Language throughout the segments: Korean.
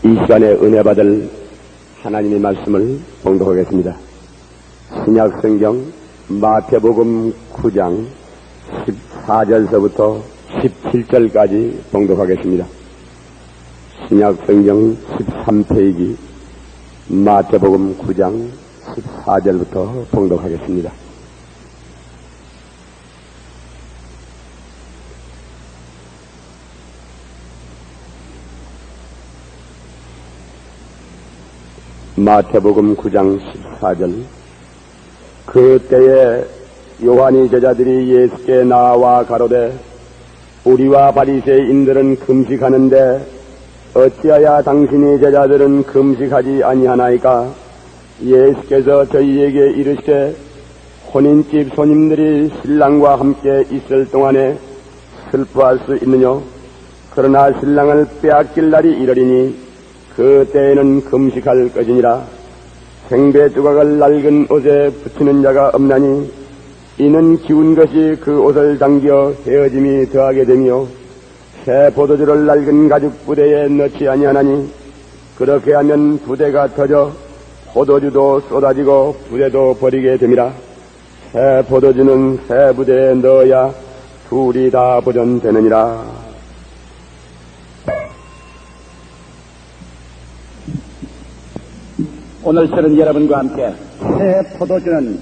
이 시간에 은혜 받을 하나님의 말씀을 봉독하겠습니다. 신약성경 마태복음 9장 14절서부터 17절까지 봉독하겠습니다. 신약성경 13페이지 마태복음 9장 14절부터 봉독하겠습니다. 마태복음 9장 14절. 그때에 요한이 제자들이 예수께 나와 가로되 우리와 바리새인들은 금식하는데 어찌하여 당신의 제자들은 금식하지 아니하나이까? 예수께서 저희에게 이르시되 혼인집 손님들이 신랑과 함께 있을 동안에 슬퍼할 수 있느냐? 그러나 신랑을 빼앗길 날이 이르리니 그때에는 금식할 것이니라. 생배 조각을 낡은 옷에 붙이는 자가 없나니 이는 기운 것이 그 옷을 당겨 헤어짐이 더하게 되며 새 포도주를 낡은 가죽 부대에 넣지 아니하나니 그렇게 하면 부대가 터져 포도주도 쏟아지고 부대도 버리게 됨이라. 새 포도주는 새 부대에 넣어야 둘이 다 보존되느니라. 오늘 저는 여러분과 함께 새 포도주는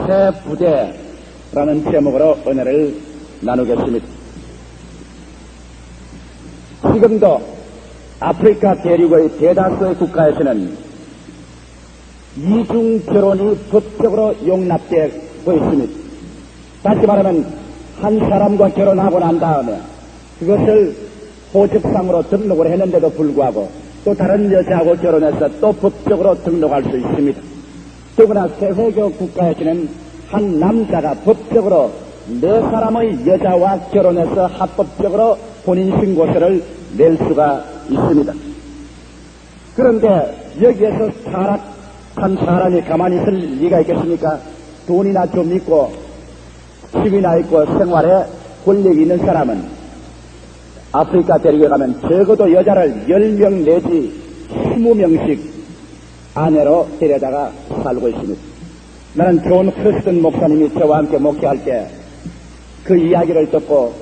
새 부대라는 제목으로 은혜를 나누겠습니다. 지금도 아프리카 대륙의 대다수의 국가에서는 이중 결혼이 법적으로 용납되고 있습니다. 다시 말하면 한 사람과 결혼하고 난 다음에 그것을 호적상으로 등록을 했는데도 불구하고 또 다른 여자하고 결혼해서 또 법적으로 등록할 수 있습니다. 더구나 세회교 국가에서는 한 남자가 법적으로 네 사람의 여자와 결혼해서 합법적으로 혼인신고서를 낼 수가 있습니다. 그런데 여기에서 타락한 사람이 가만히 있을 리가 있겠습니까? 돈이나 좀 있고 집이나 있고 생활에 권력이 있는 사람은 아프리카 대륙에 가면 적어도 여자를 10명 내지 20명씩 아내로 데려다가 살고 있습니다. 나는 존 크리스턴 목사님이 저와 함께 목회할 때 그 이야기를 듣고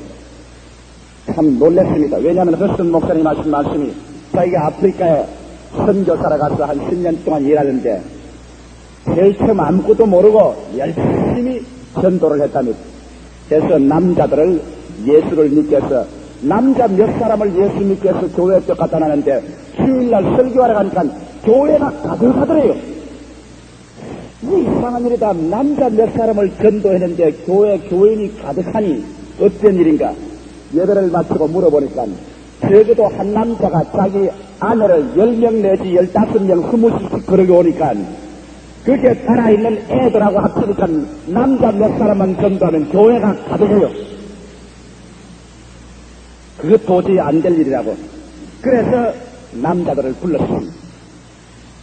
참 놀랐습니다. 왜냐하면 크리스턴 목사님 하신 말씀이 자기가 아프리카에 선교사로 가서 한 10년 동안 일하는데 제일 처음 아무것도 모르고 열심히 전도를 했답니다. 그래서 남자들을 예수를 믿게 해서 남자 몇 사람을 예수 믿게 해서 교회에 또 갖다 놨는데 주일날 설교하러 가니까 교회가 가득하더래요. 이상한 일이다. 남자 몇 사람을 전도했는데 교회 교인이 가득하니 어떤 일인가? 예배를 마치고 물어보니까 적어도 한 남자가 자기 아내를 10명 내지 15명 20씩 그러고 오니까 그게 살아있는 애들하고 합치니까 남자 몇 사람만 전도하면 교회가 가득해요. 그거 도저히 안 될 일이라고. 그래서 남자들을 불렀습니다.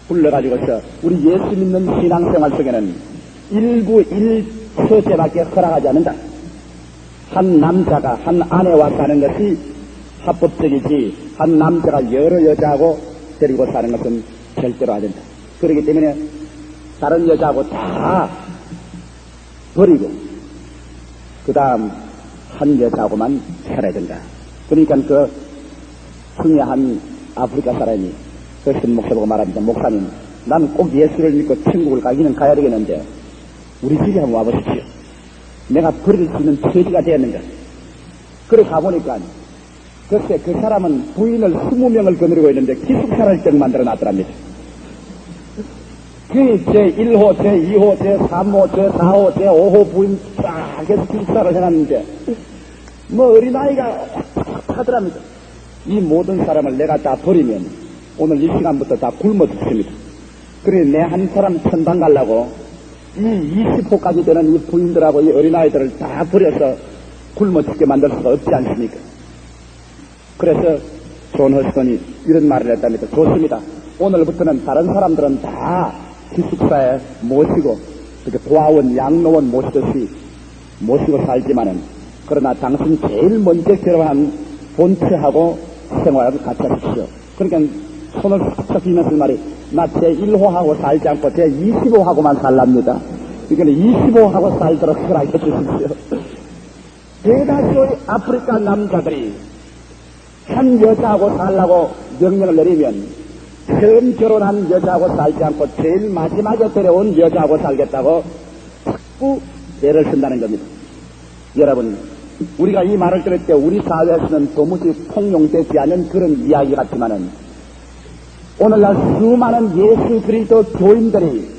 불러가지고서 우리 예수 믿는 신앙생활 속에는 일부 1처제밖에 허락하지 않는다. 한 남자가 한 아내와 사는 것이 합법적이지 한 남자가 여러 여자하고 데리고 사는 것은 절대로 안 된다. 그렇기 때문에 다른 여자하고 다 버리고 그 다음 한 여자하고만 살아야 된다. 그러니까 그 중요한 아프리카 사람이 그것은 목사 보고 말합니다. 목사님, 나는 꼭 예수를 믿고 천국을 가기는 가야 되겠는데 우리 집에 한번 와보십시오. 내가 버릴 수 있는 처지가 되었는가. 그래 가보니까 글쎄 그 사람은 부인을 20명을 거느리고 있는데 기숙사를 정 만들어 놨더랍니다. 그 제1호, 제2호, 제3호, 제4호, 제5호 부인 쫙 해서 기숙사를 해놨는데 뭐 어린아이가 하더랍니다. 이 모든 사람을 내가 다 버리면 오늘 이 시간부터 다 굶어 죽습니다. 그래 내 한 사람 천당 가려고 이 20호까지 되는 이 부인들하고 이 어린아이들을 다 버려서 굶어 죽게 만들 수가 없지 않습니까? 그래서 존 허스턴이 이런 말을 했답니다. 좋습니다. 오늘부터는 다른 사람들은 다 기숙사에 모시고 이렇게 도화원, 양로원 모시듯이 모시고 살지만은 그러나 당신 제일 먼저 결혼한 본체하고 생활을 같이 하십시오. 그러니까 손을 싹싹 비면서 말이, 나 제1호하고 살지 않고 제25하고만 살랍니다. 그러니까 25하고 살도록 허락해 주십시오. 대다수의 아프리카 남자들이 한 여자하고 살라고 명령을 내리면 처음 결혼한 여자하고 살지 않고 제일 마지막에 데려온 여자하고 살겠다고 자꾸 애를 쓴다는 겁니다. 여러분, 우리가 이 말을 들을 때 우리 사회에서는 도무지 통용되지 않은 그런 이야기 같지만은 오늘날 수많은 예수 그리스도 교인들이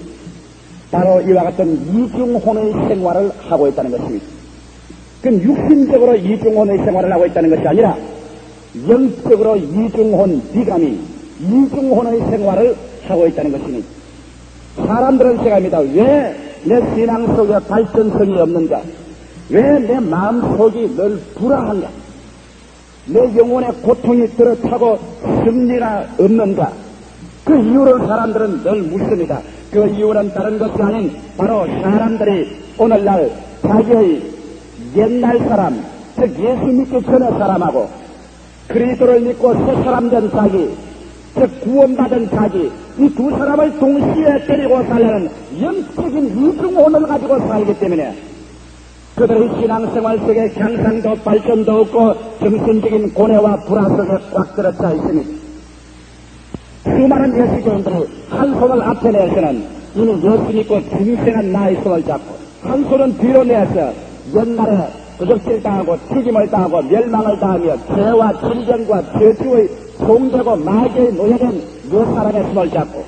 바로 이와 같은 이중혼의 생활을 하고 있다는 것입니다. 그건 육신적으로 이중혼의 생활을 하고 있다는 것이 아니라 영적으로 이중혼, 비감이 이중혼의 생활을 하고 있다는 것입니다. 사람들은 생각합니다. 왜 내 신앙 속에 발전성이 없는가? 왜 내 마음속이 늘 불안한가? 내 영혼에 고통이 들어차고 승리가 없는가? 그 이유를 사람들은 늘 묻습니다. 그 이유는 다른 것이 아닌 바로 사람들이 오늘날 자기의 옛날 사람, 즉 예수 믿기 전의 사람하고 그리스도를 믿고 새 사람 된 자기, 즉 구원받은 자기, 이 두 사람을 동시에 데리고 살려는 영적인 이중혼을 가지고 살기 때문에 그들의 신앙생활 속에 향상도 발전도 없고 정신적인 고뇌와 불안 속에 꽉 들어차 있습니다. 수많은 예수교인들이 한 손을 앞에 내서는 이미 예수 믿고 중생한 나의 손을 잡고 한 손은 뒤로 내서 옛날에 도적질 당하고 튀김을 당하고 멸망을 당하며 죄와 질병과 저주의 종되고 마귀의 노예된 옛 사람의 손을 잡고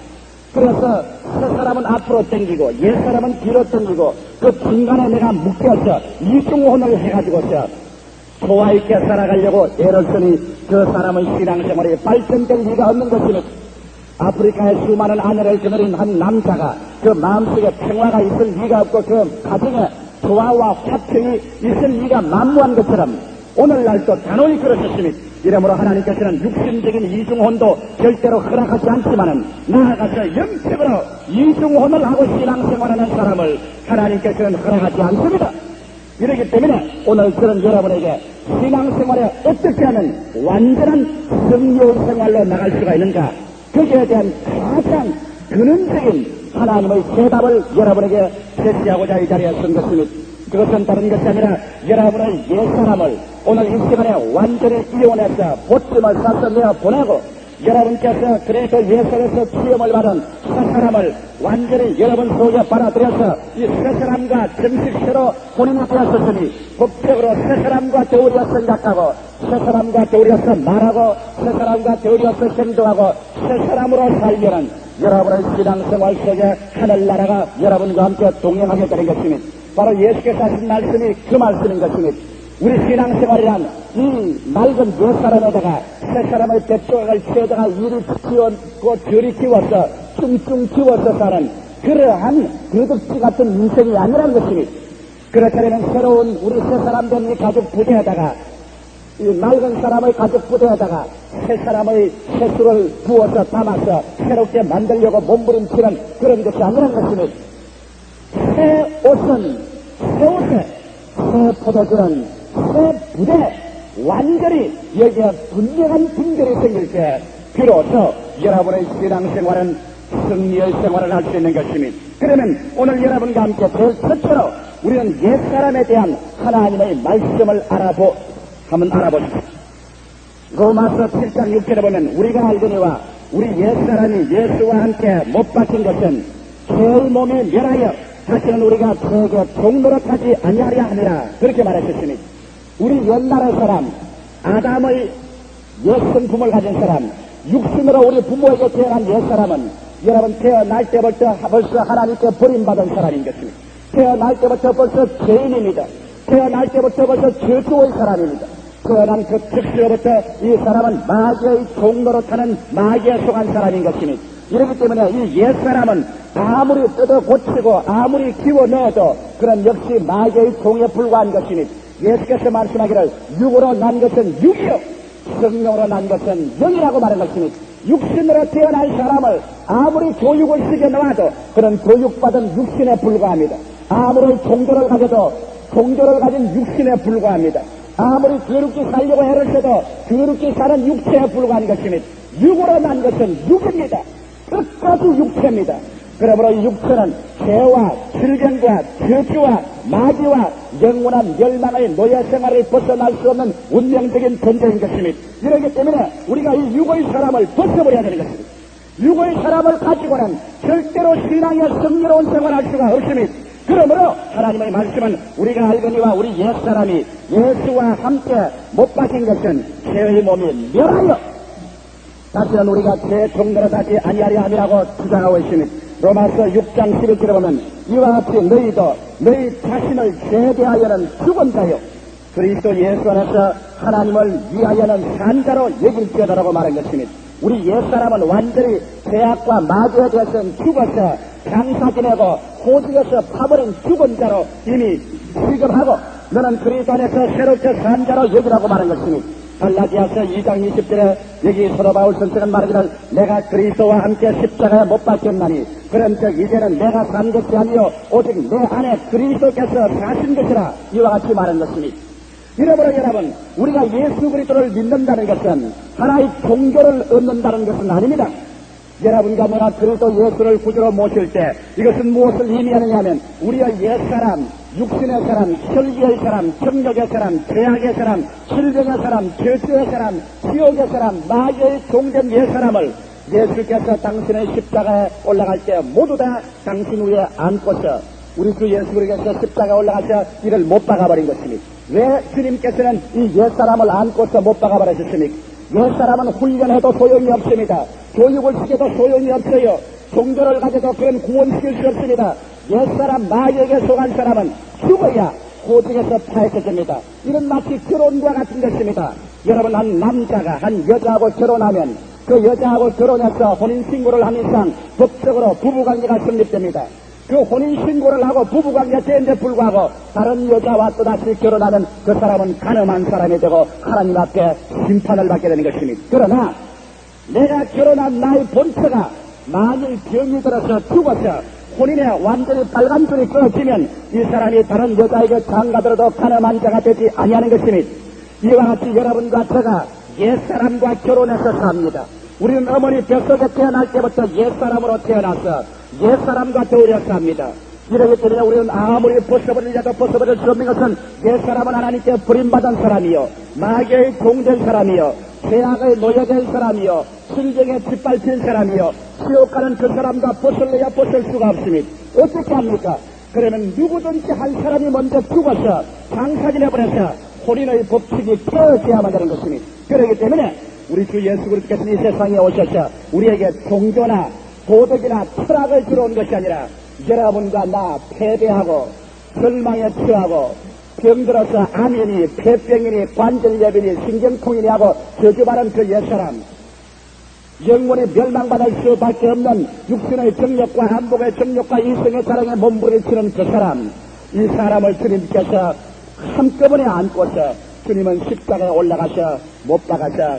그래서 새 사람은 앞으로 당기고 옛 사람은 뒤로 당기고 그 중간에 내가 묶여서 이중혼을 해가지고서 조화 있게 살아가려고 애를 쓰니 그 사람의 신앙생활이 발전될 리가 없는 것입니다. 아프리카의 수많은 아내를 거느린 한 남자가 그 마음속에 평화가 있을 리가 없고 그 가정에 조화와 화평이 있을 리가 만무한 것처럼 오늘날도 단호히 그러셨습니다. 이러므로 하나님께서는 육신적인 이중혼도 절대로 허락하지 않지만은 나아가서 영적으로 이중혼을 하고 신앙생활하는 사람을 하나님께서는 허락하지 않습니다. 이렇기 때문에 오늘 저는 여러분에게 신앙생활에 어떻게 하면 완전한 승리의 생활로 나갈 수가 있는가, 거기에 대한 가장 근원적인 하나님의 대답을 여러분에게 제시하고자 이 자리에 선 것입니다. 그것은 다른 것이 아니라 여러분의 옛사람을 오늘 이 시간에 완전히 이혼해서 보침을 싸서 내어보내고 여러분께서 그래서 예수에서 시험을 받은 새 사람을 완전히 여러분 속에 받아들여서 이 새 사람과 정식으로 본인이 되었으니 법적으로 새 사람과 되우려 생각하고 새 사람과 되우려서 말하고 새 사람과 되우려서 행동하고 새 사람으로 살면은 여러분의 신앙생활 속에 하늘나라가 여러분과 함께 동행하게 되는 것입니다. 바로 예수께서 하신 말씀이 그 말씀인 것입니다. 우리 신앙생활이란 이 낡은 옛사람에다가 새사람의 뱃조각을 채워다가 이를 키웠고 저리 키워서 뚱뚱 키워서 사는 그러한 거듭지 같은 인생이 아니라는 것입니다. 그렇다면 새로운 우리 새사람 된 이 가족 부대에다가 이 낡은 사람의 가족 부대에다가 새 사람의 새수를 부어서 담아서 새롭게 만들려고 몸부림치는 그런 것이 아니라는 것입니다. 새 옷은 새 옷에 새 포도주는 새 부대 완전히 여기에 분명한 분별이 생길 때 비로소 여러분의 신앙생활은 승리의 생활을 할 수 있는 것입니다. 그러면 오늘 여러분과 함께 제일 첫째로 우리는 옛사람에 대한 하나님의 말씀을 한번 알아보십시오. 로마서 7장 6절에 보면 우리가 알거니와 우리 옛사람이 예수와 함께 못 박힌 것은 죄의 몸에 멸하여 다시는 우리가 죄의 종노릇하지 아니하려 하니라 그렇게 말하셨습니다. 우리 옛날의 사람 아담의 옛성품을 가진 사람 육신으로 우리 부모에게 태어난 옛사람은 여러분 태어날 때부터 벌써 하나님께 버림받은 사람인 것입니다. 태어날 때부터 벌써 죄인입니다. 태어날 때부터 벌써 저주의 사람입니다. 태어난 그 즉시로부터 이 사람은 마귀의 종노릇하는 마귀에 속한 사람인 것입니다. 이렇기 때문에 이 옛사람은 아무리 뜯어 고치고 아무리 키워 넣어도 그런 역시 마귀의 종에 불과한 것입니다. 예수께서 말씀하기를 육으로 난 것은 육이요 성령으로 난 것은 영이라고 말한 것입니다. 육신으로 태어난 사람을 아무리 교육을 시켜 놓아도 그런 교육받은 육신에 불과합니다. 아무리 종교를 가져도 종교를 가진 육신에 불과합니다. 아무리 거룩히 살려고 애를 써도 거룩히 사는 육체에 불과한 것입니다. 육으로 난 것은 육입니다. 끝까지 육체입니다. 그러므로 이 육체는 죄와 질병과 저주와 마귀와 영원한 멸망의 노예 생활을 벗어날 수 없는 운명적인 존재인 것입니다. 이러기 때문에 우리가 이 육의 사람을 벗어버려야 되는 것입니다. 육의 사람을 가지고는 절대로 신앙의 성리로운 생활할 수가 없습니다. 그러므로 하나님의 말씀은 우리가 알거니와 우리 옛사람이 예수와 함께 못 박힌 것은 죄의 몸이 멸하여 다시는 우리가 죄 종대로 다시 아니하려 함이라고 주장하고 있습니다. 로마서 6장 11절에 보면 이와 같이 너희도 너희 자신을 죄에 대하여는 죽은 자요 그리스도 예수 안에서 하나님을 위하여는 산 자로 여길지어다라고 말한 것입니다. 우리 옛사람은 완전히 죄악과 마귀에 대해서는 죽어서 장사 지내고 호직에서 파버린 죽은 자로 이미 취급하고 너는 그리스도 안에서 새롭게 산 자로 여기라고 말한 것입니다. 갈라디아서 2장 20절에 여기 사도 바울 선생은 말하기를 내가 그리스도와 함께 십자가에 못 박혔나니 그런즉 이제는 내가 산 것이 아니요 오직 내 안에 그리스도께서 사신 것이라 이와 같이 말한 것입니다. 이러므로 여러분 우리가 예수 그리스도를 믿는다는 것은 하나의 종교를 얻는다는 것은 아닙니다. 여러분과 내가 그리스도 예수를 구주로 모실 때 이것은 무엇을 의미하느냐 하면 우리의 옛사람, 육신의 사람, 혈기의 사람, 정력의 사람, 죄악의 사람, 질병의 사람, 죄수의 사람, 지옥의 사람, 마귀의 종된 옛사람을 예수께서 당신의 십자가에 올라갈 때 모두 다 당신 위에 안고서 우리 주 예수 그리스도께서 십자가에 올라가서 이를 못 박아버린 것입니다. 왜 주님께서는 이 옛사람을 안고서 못 박아버리셨습니까? 옛사람은 훈련해도 소용이 없습니다. 교육을 시켜도 소용이 없어요. 종교를 가져도 그런 구원시킬 수 없습니다. 옛사람 마귀에게 속한 사람은 죽어야 호직에서 파헤쳐집니다. 이런 마치 결혼과 같은 것입니다. 여러분 한 남자가 한 여자하고 결혼하면 그 여자하고 결혼해서 혼인신고를 한 이상 법적으로 부부관계가 성립됩니다. 그 혼인신고를 하고 부부관계가 되는데 불구하고 다른 여자와 또다시 결혼하면 그 사람은 가늠한 사람이 되고 하나님 앞에 심판을 받게 되는 것입니다. 그러나 내가 결혼한 나의 본처가 만일 병이 들어서 죽어서 혼인에 완전히 빨간불이 끊어지면 이 사람이 다른 여자에게 장가들어도 가늠한 자가 되지 아니하는 것입니다. 이와 같이 여러분과 제가 옛사람과 결혼해서 삽니다. 우리는 어머니 뱃속에 태어날 때부터 옛사람으로 태어나서 옛사람과 더불어 삽니다. 이러기 때문에 우리는 아무리 벗어버리려도 벗어버릴 수 없는 것은 옛사람은 하나님께 버림받은 사람이요 마귀의 종된 사람이요 죄악의 노예된 사람이요 실정에 짓밟힌 사람이요 지옥 가는 그 사람과 벗을래야 벗을 수가 없습니다. 어떻게 합니까? 그러면 누구든지 한 사람이 먼저 죽어서 장사지내버려서 혼인의 법칙이 깨어져야만 되는 것입니다. 그렇기 때문에 우리 주 예수 그리스도께서 이 세상에 오셔서 우리에게 종교나 도덕이나 철학을 주러온 것이 아니라 여러분과 나 패배하고 절망에 처하고 병들어서 암이니 폐병이니 관절염이니 신경통이니 하고 저주받은 그 옛사람 영원히 멸망받을 수밖에 없는 육신의 정력과 한복의 정력과 이성의 사랑에 몸부림치는 그 사람 이 사람을 주님께서 한꺼번에 안고서 주님은 십자가에 올라가서 못 박아서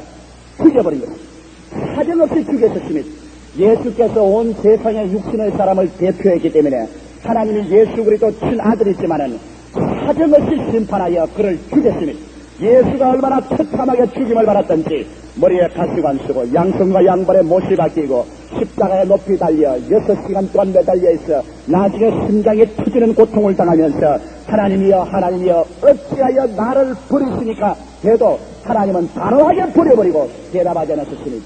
죽여버린 것입니다. 사정없이 죽였었습니다. 예수께서 온 세상의 육신의 사람을 대표했기 때문에 하나님이 예수 그리스도 친아들이지만은 사정없이 심판하여 그를 죽였습니다. 예수가 얼마나 처참하게 죽임을 받았던지 머리에 가시관 쓰고 양손과 양발에 못이 박히고 십자가에 높이 달려 6시간 동안 매달려 있어 나중에 심장이 터지는 고통을 당하면서 하나님이여 어찌하여 나를 버리시니까 해도 하나님은 단호하게 버려버리고 대답하지 않았습니다.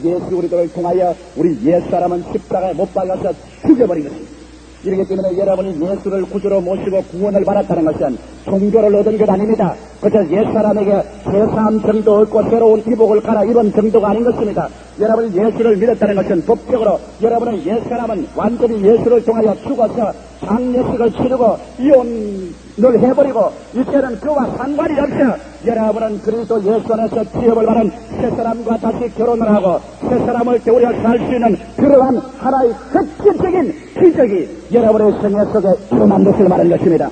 예수 그리스도를 통하여 우리 옛사람은 십자가에 못 박아서 죽여버린 것입니다. 이렇기 때문에 여러분이 예수를 구주로 모시고 구원을 받았다는 것은 종교를 얻은 것 아닙니다. 그저 옛사람에게 제사함 정도 얻고 새로운 이복을 갈아입은 정도가 아닌 것입니다. 여러분이 예수를 믿었다는 것은 법적으로 여러분의 옛사람은 완전히 예수를 통하여 죽어서 장례식을 치르고 이혼을 해버리고 이제는 그와 상관이 없어 여러분은 그리스도 예수 안에서 취업을 받은 새사람과 다시 결혼을 하고 새사람을 되우려 살 수 있는 그러한 하나의 획기적인 기적이 여러분의 생애 속에 일어난 것을 말하는 것입니다.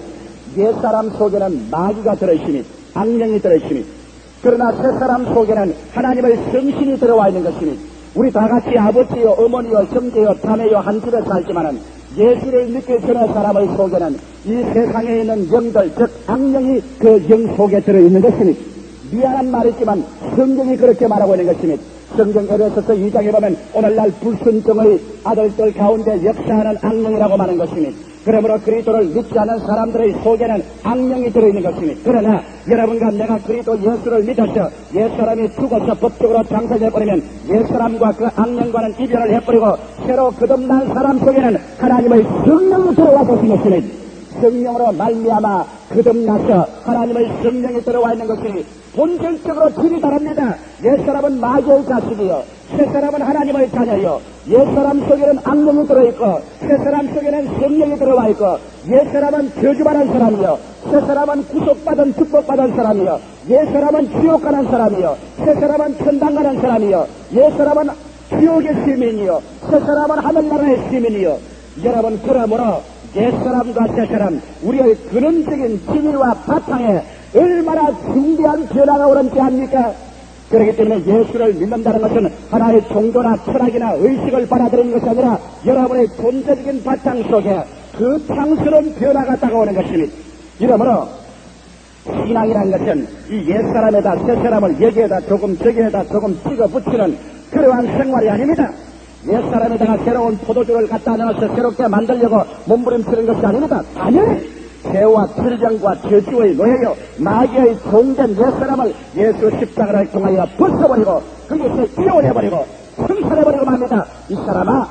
옛사람 속에는 마귀가 들어있으니 악령이 들어있으니 그러나 새사람 속에는 하나님의 성신이 들어와 있는 것이니 우리 다같이 아버지요 어머니요 형제요 자매요 한 집에 살지만은 예수를 믿기 전에 사람의 속에는 이 세상에 있는 영들 즉 악령이 그 영 속에 들어있는 것이니 미안한 말이지만 성경이 그렇게 말하고 있는 것이니 성경 에베소서 2장에 보면 오늘날 불순종의 아들들 가운데 역사하는 악령이라고 하는 것이니, 그러므로 그리스도를 믿지 않은 사람들의 속에는 악령이 들어있는 것이니, 그러나 여러분과 내가 그리스도 예수를 믿어서 옛사람이 죽어서 법적으로 장사해버리면 옛사람과 그 악령과는 이별을 해버리고 새로 거듭난 사람 속에는 하나님의 성령이 들어와 보신 것이니, 성령으로 말미암아 거듭나서 하나님의 성령이 들어와 있는 것이 본질적으로 질이 다릅니다. 옛사람은 마귀의 자식이요, 새사람은 하나님의 자녀요. 옛사람 속에는 악령이 들어있고 새사람 속에는 성령이 들어와 있고, 옛사람은 저주받은 사람이요, 새사람은 구속받은 축복받은 사람이요, 옛사람은 지옥 가는 사람이요, 새사람은 천당 가는 사람이요, 옛사람은 지옥의 시민이요, 새사람은 하늘나라의 시민이요. 여러분, 그러므로 옛사람과 새사람, 우리의 근원적인 지위와 바탕에 얼마나 중대한 변화가 오는지 압니까? 그렇기 때문에 예수를 믿는다는 것은 하나의 종교나 철학이나 의식을 받아들이는 것이 아니라 여러분의 존재적인 바탕 속에 그 창스러운 변화가 다가오는 것입니다. 이러므로 신앙이라는 것은 이 옛사람에다 새사람을 여기에다 조금 저기에다 조금 찍어 붙이는 그러한 생활이 아닙니다. 옛사람에다가 새로운 포도주를 갖다 넣어서 새롭게 만들려고 몸부림치는 것이 아닙니다. 당연히 죄와 질병과 저주의 노예요, 마귀의 종된 옛사람을 예수 십자가를 통하여 벗어버리고 그것을 이혼해버리고 청산해버리고 맙니다. 이 사람아,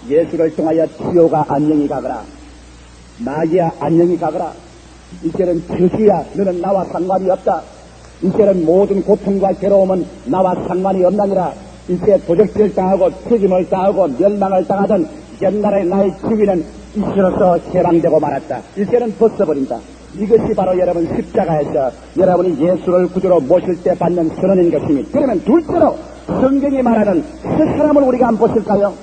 예수를 통하여 지옥아 안녕히 가거라, 마귀야 안녕히 가거라. 이제는 저주야, 너는 나와 상관이 없다. 이제는 모든 고통과 괴로움은 나와 상관이 없나니라. 이제 도적질 당하고 책임을 당하고 멸망을 당하던 옛날의 나의 지위는 이제로서 해방되고 말았다. 이제는 벗어버린다. 이것이 바로 여러분 십자가에서 여러분이 예수를 구주로 모실 때 받는 선언인 것입니다. 그러면 둘째로 성경이 말하는 새 사람을 우리가 안 벗을까요?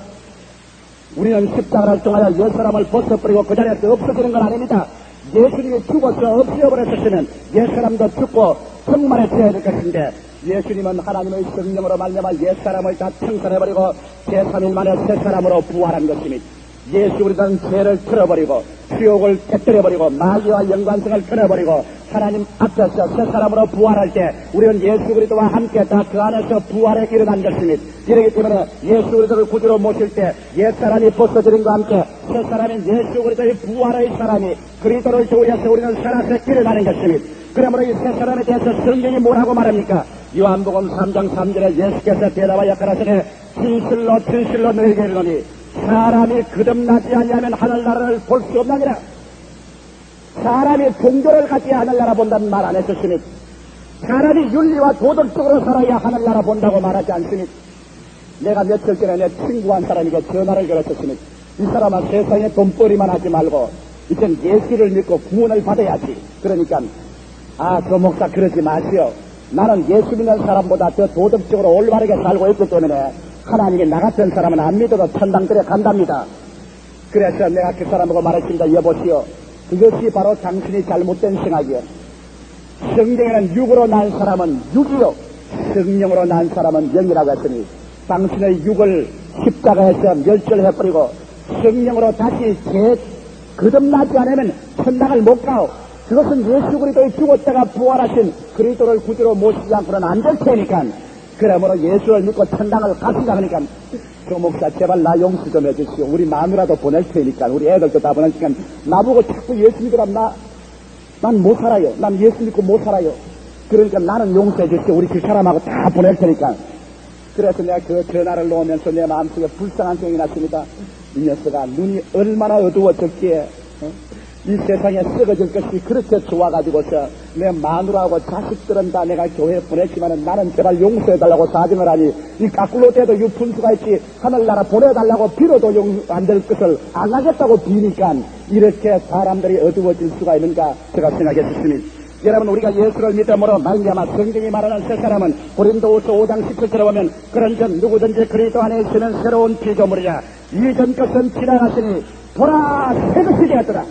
우리는 십자가를 통하여 옛 사람을 벗어버리고 그 자리에서 없어지는 건 아닙니다. 예수님이 죽어서 없애버렸으면 옛 사람도 죽고 정말했어야 될 것인데, 예수님은 하나님의 성령으로 말미암아 옛사람을 다 청산해버리고 제3일 만에 새사람으로 부활한 것입니다. 예수 그리스도는 죄를 틀어버리고 지옥을 깨뜨려버리고 마귀와 연관성을 끊어버리고 하나님 앞에서 새사람으로 부활할 때 우리는 예수 그리스도와 함께 다 그 안에서 부활에 일어난 것입니다. 이러기 때문에 예수 그리스도를 구주로 모실 때 옛사람이 벗어지는과 함께 새사람인 예수 그리스도의 부활의 사람이 그리스도를 조리해서 우리는 살아서 일어나는 것입니다. 그러므로 이 새사람에 대해서 성경이 뭐라고 말합니까? 요한복음 3장 3절에 예수께서 대답하여 가라사대 진실로 진실로 너희에게 이르노니 사람이 거듭나지 아니하면 하늘나라를 볼 수 없나니라. 사람이 종교를 갖지 하늘나라 본다는 말 안 했었습니다. 사람이 윤리와 도덕적으로 살아야 하늘나라 본다고 말하지 않습니다. 내가 며칠 전에 내 친구 한 사람에게 전화를 걸었었습니다. 이 사람은 세상에 돈벌이만 하지 말고 이젠 예수를 믿고 구원을 받아야지. 그러니까 저 목사 그러지 마시오. 나는 예수 믿는 사람보다 더 도덕적으로 올바르게 살고 있기 때문에 하나님이 나 같은 사람은 안 믿어도 천당들에 간답니다. 그래서 내가 그 사람하고 말했습니다. 여보시오, 그것이 바로 당신이 잘못된 생각이요. 성경에는 육으로 난 사람은 육이요, 성령으로 난 사람은 영이라고 했으니 당신의 육을 십자가에서 멸절해버리고 성령으로 다시 거듭나지 않으면 천당을 못 가오. 그것은 예수 그리스도의 죽었다가 부활하신 그리스도를 구주로 모시지 않고는 안 될 테니까, 그러므로 예수를 믿고 천당을 가신다 하니까 조 목사 제발 나 용서 좀 해주시오. 우리 마누라도 보낼 테니까, 우리 애들도 다 보낼 테니까 나보고 자꾸 예수 믿으라면 난 못 살아요. 난 예수 믿고 못 살아요. 그러니까 나는 용서해 주시오. 우리 그 사람하고 다 보낼 테니까. 그래서 내가 그 전화를 놓으면서 내 마음속에 불쌍한 생각이 났습니다. 이 녀석아, 눈이 얼마나 어두워졌기에 이 세상에 썩어질 것이 그렇게 좋아가지고서 내 마누라하고 자식들은 다 내가 교회에 보냈지만은 나는 제발 용서해달라고 사정을 하니 이 까꿀로 때도 유푼수가 있지 하늘나라 보내달라고 빌어도 용 안 될 것을 안 하겠다고 비니까 이렇게 사람들이 어두워질 수가 있는가 제가 생각했습니다. 여러분, 우리가 예수를 믿음으로 말미암아 성경이 말하는 새 사람은 고린도후서 5장 17절에 보면 그런즉 누구든지 그리스도 안에 있으면 새로운 피조물이라 이전 것은 지나갔으니 보라 새 것이 되었더라.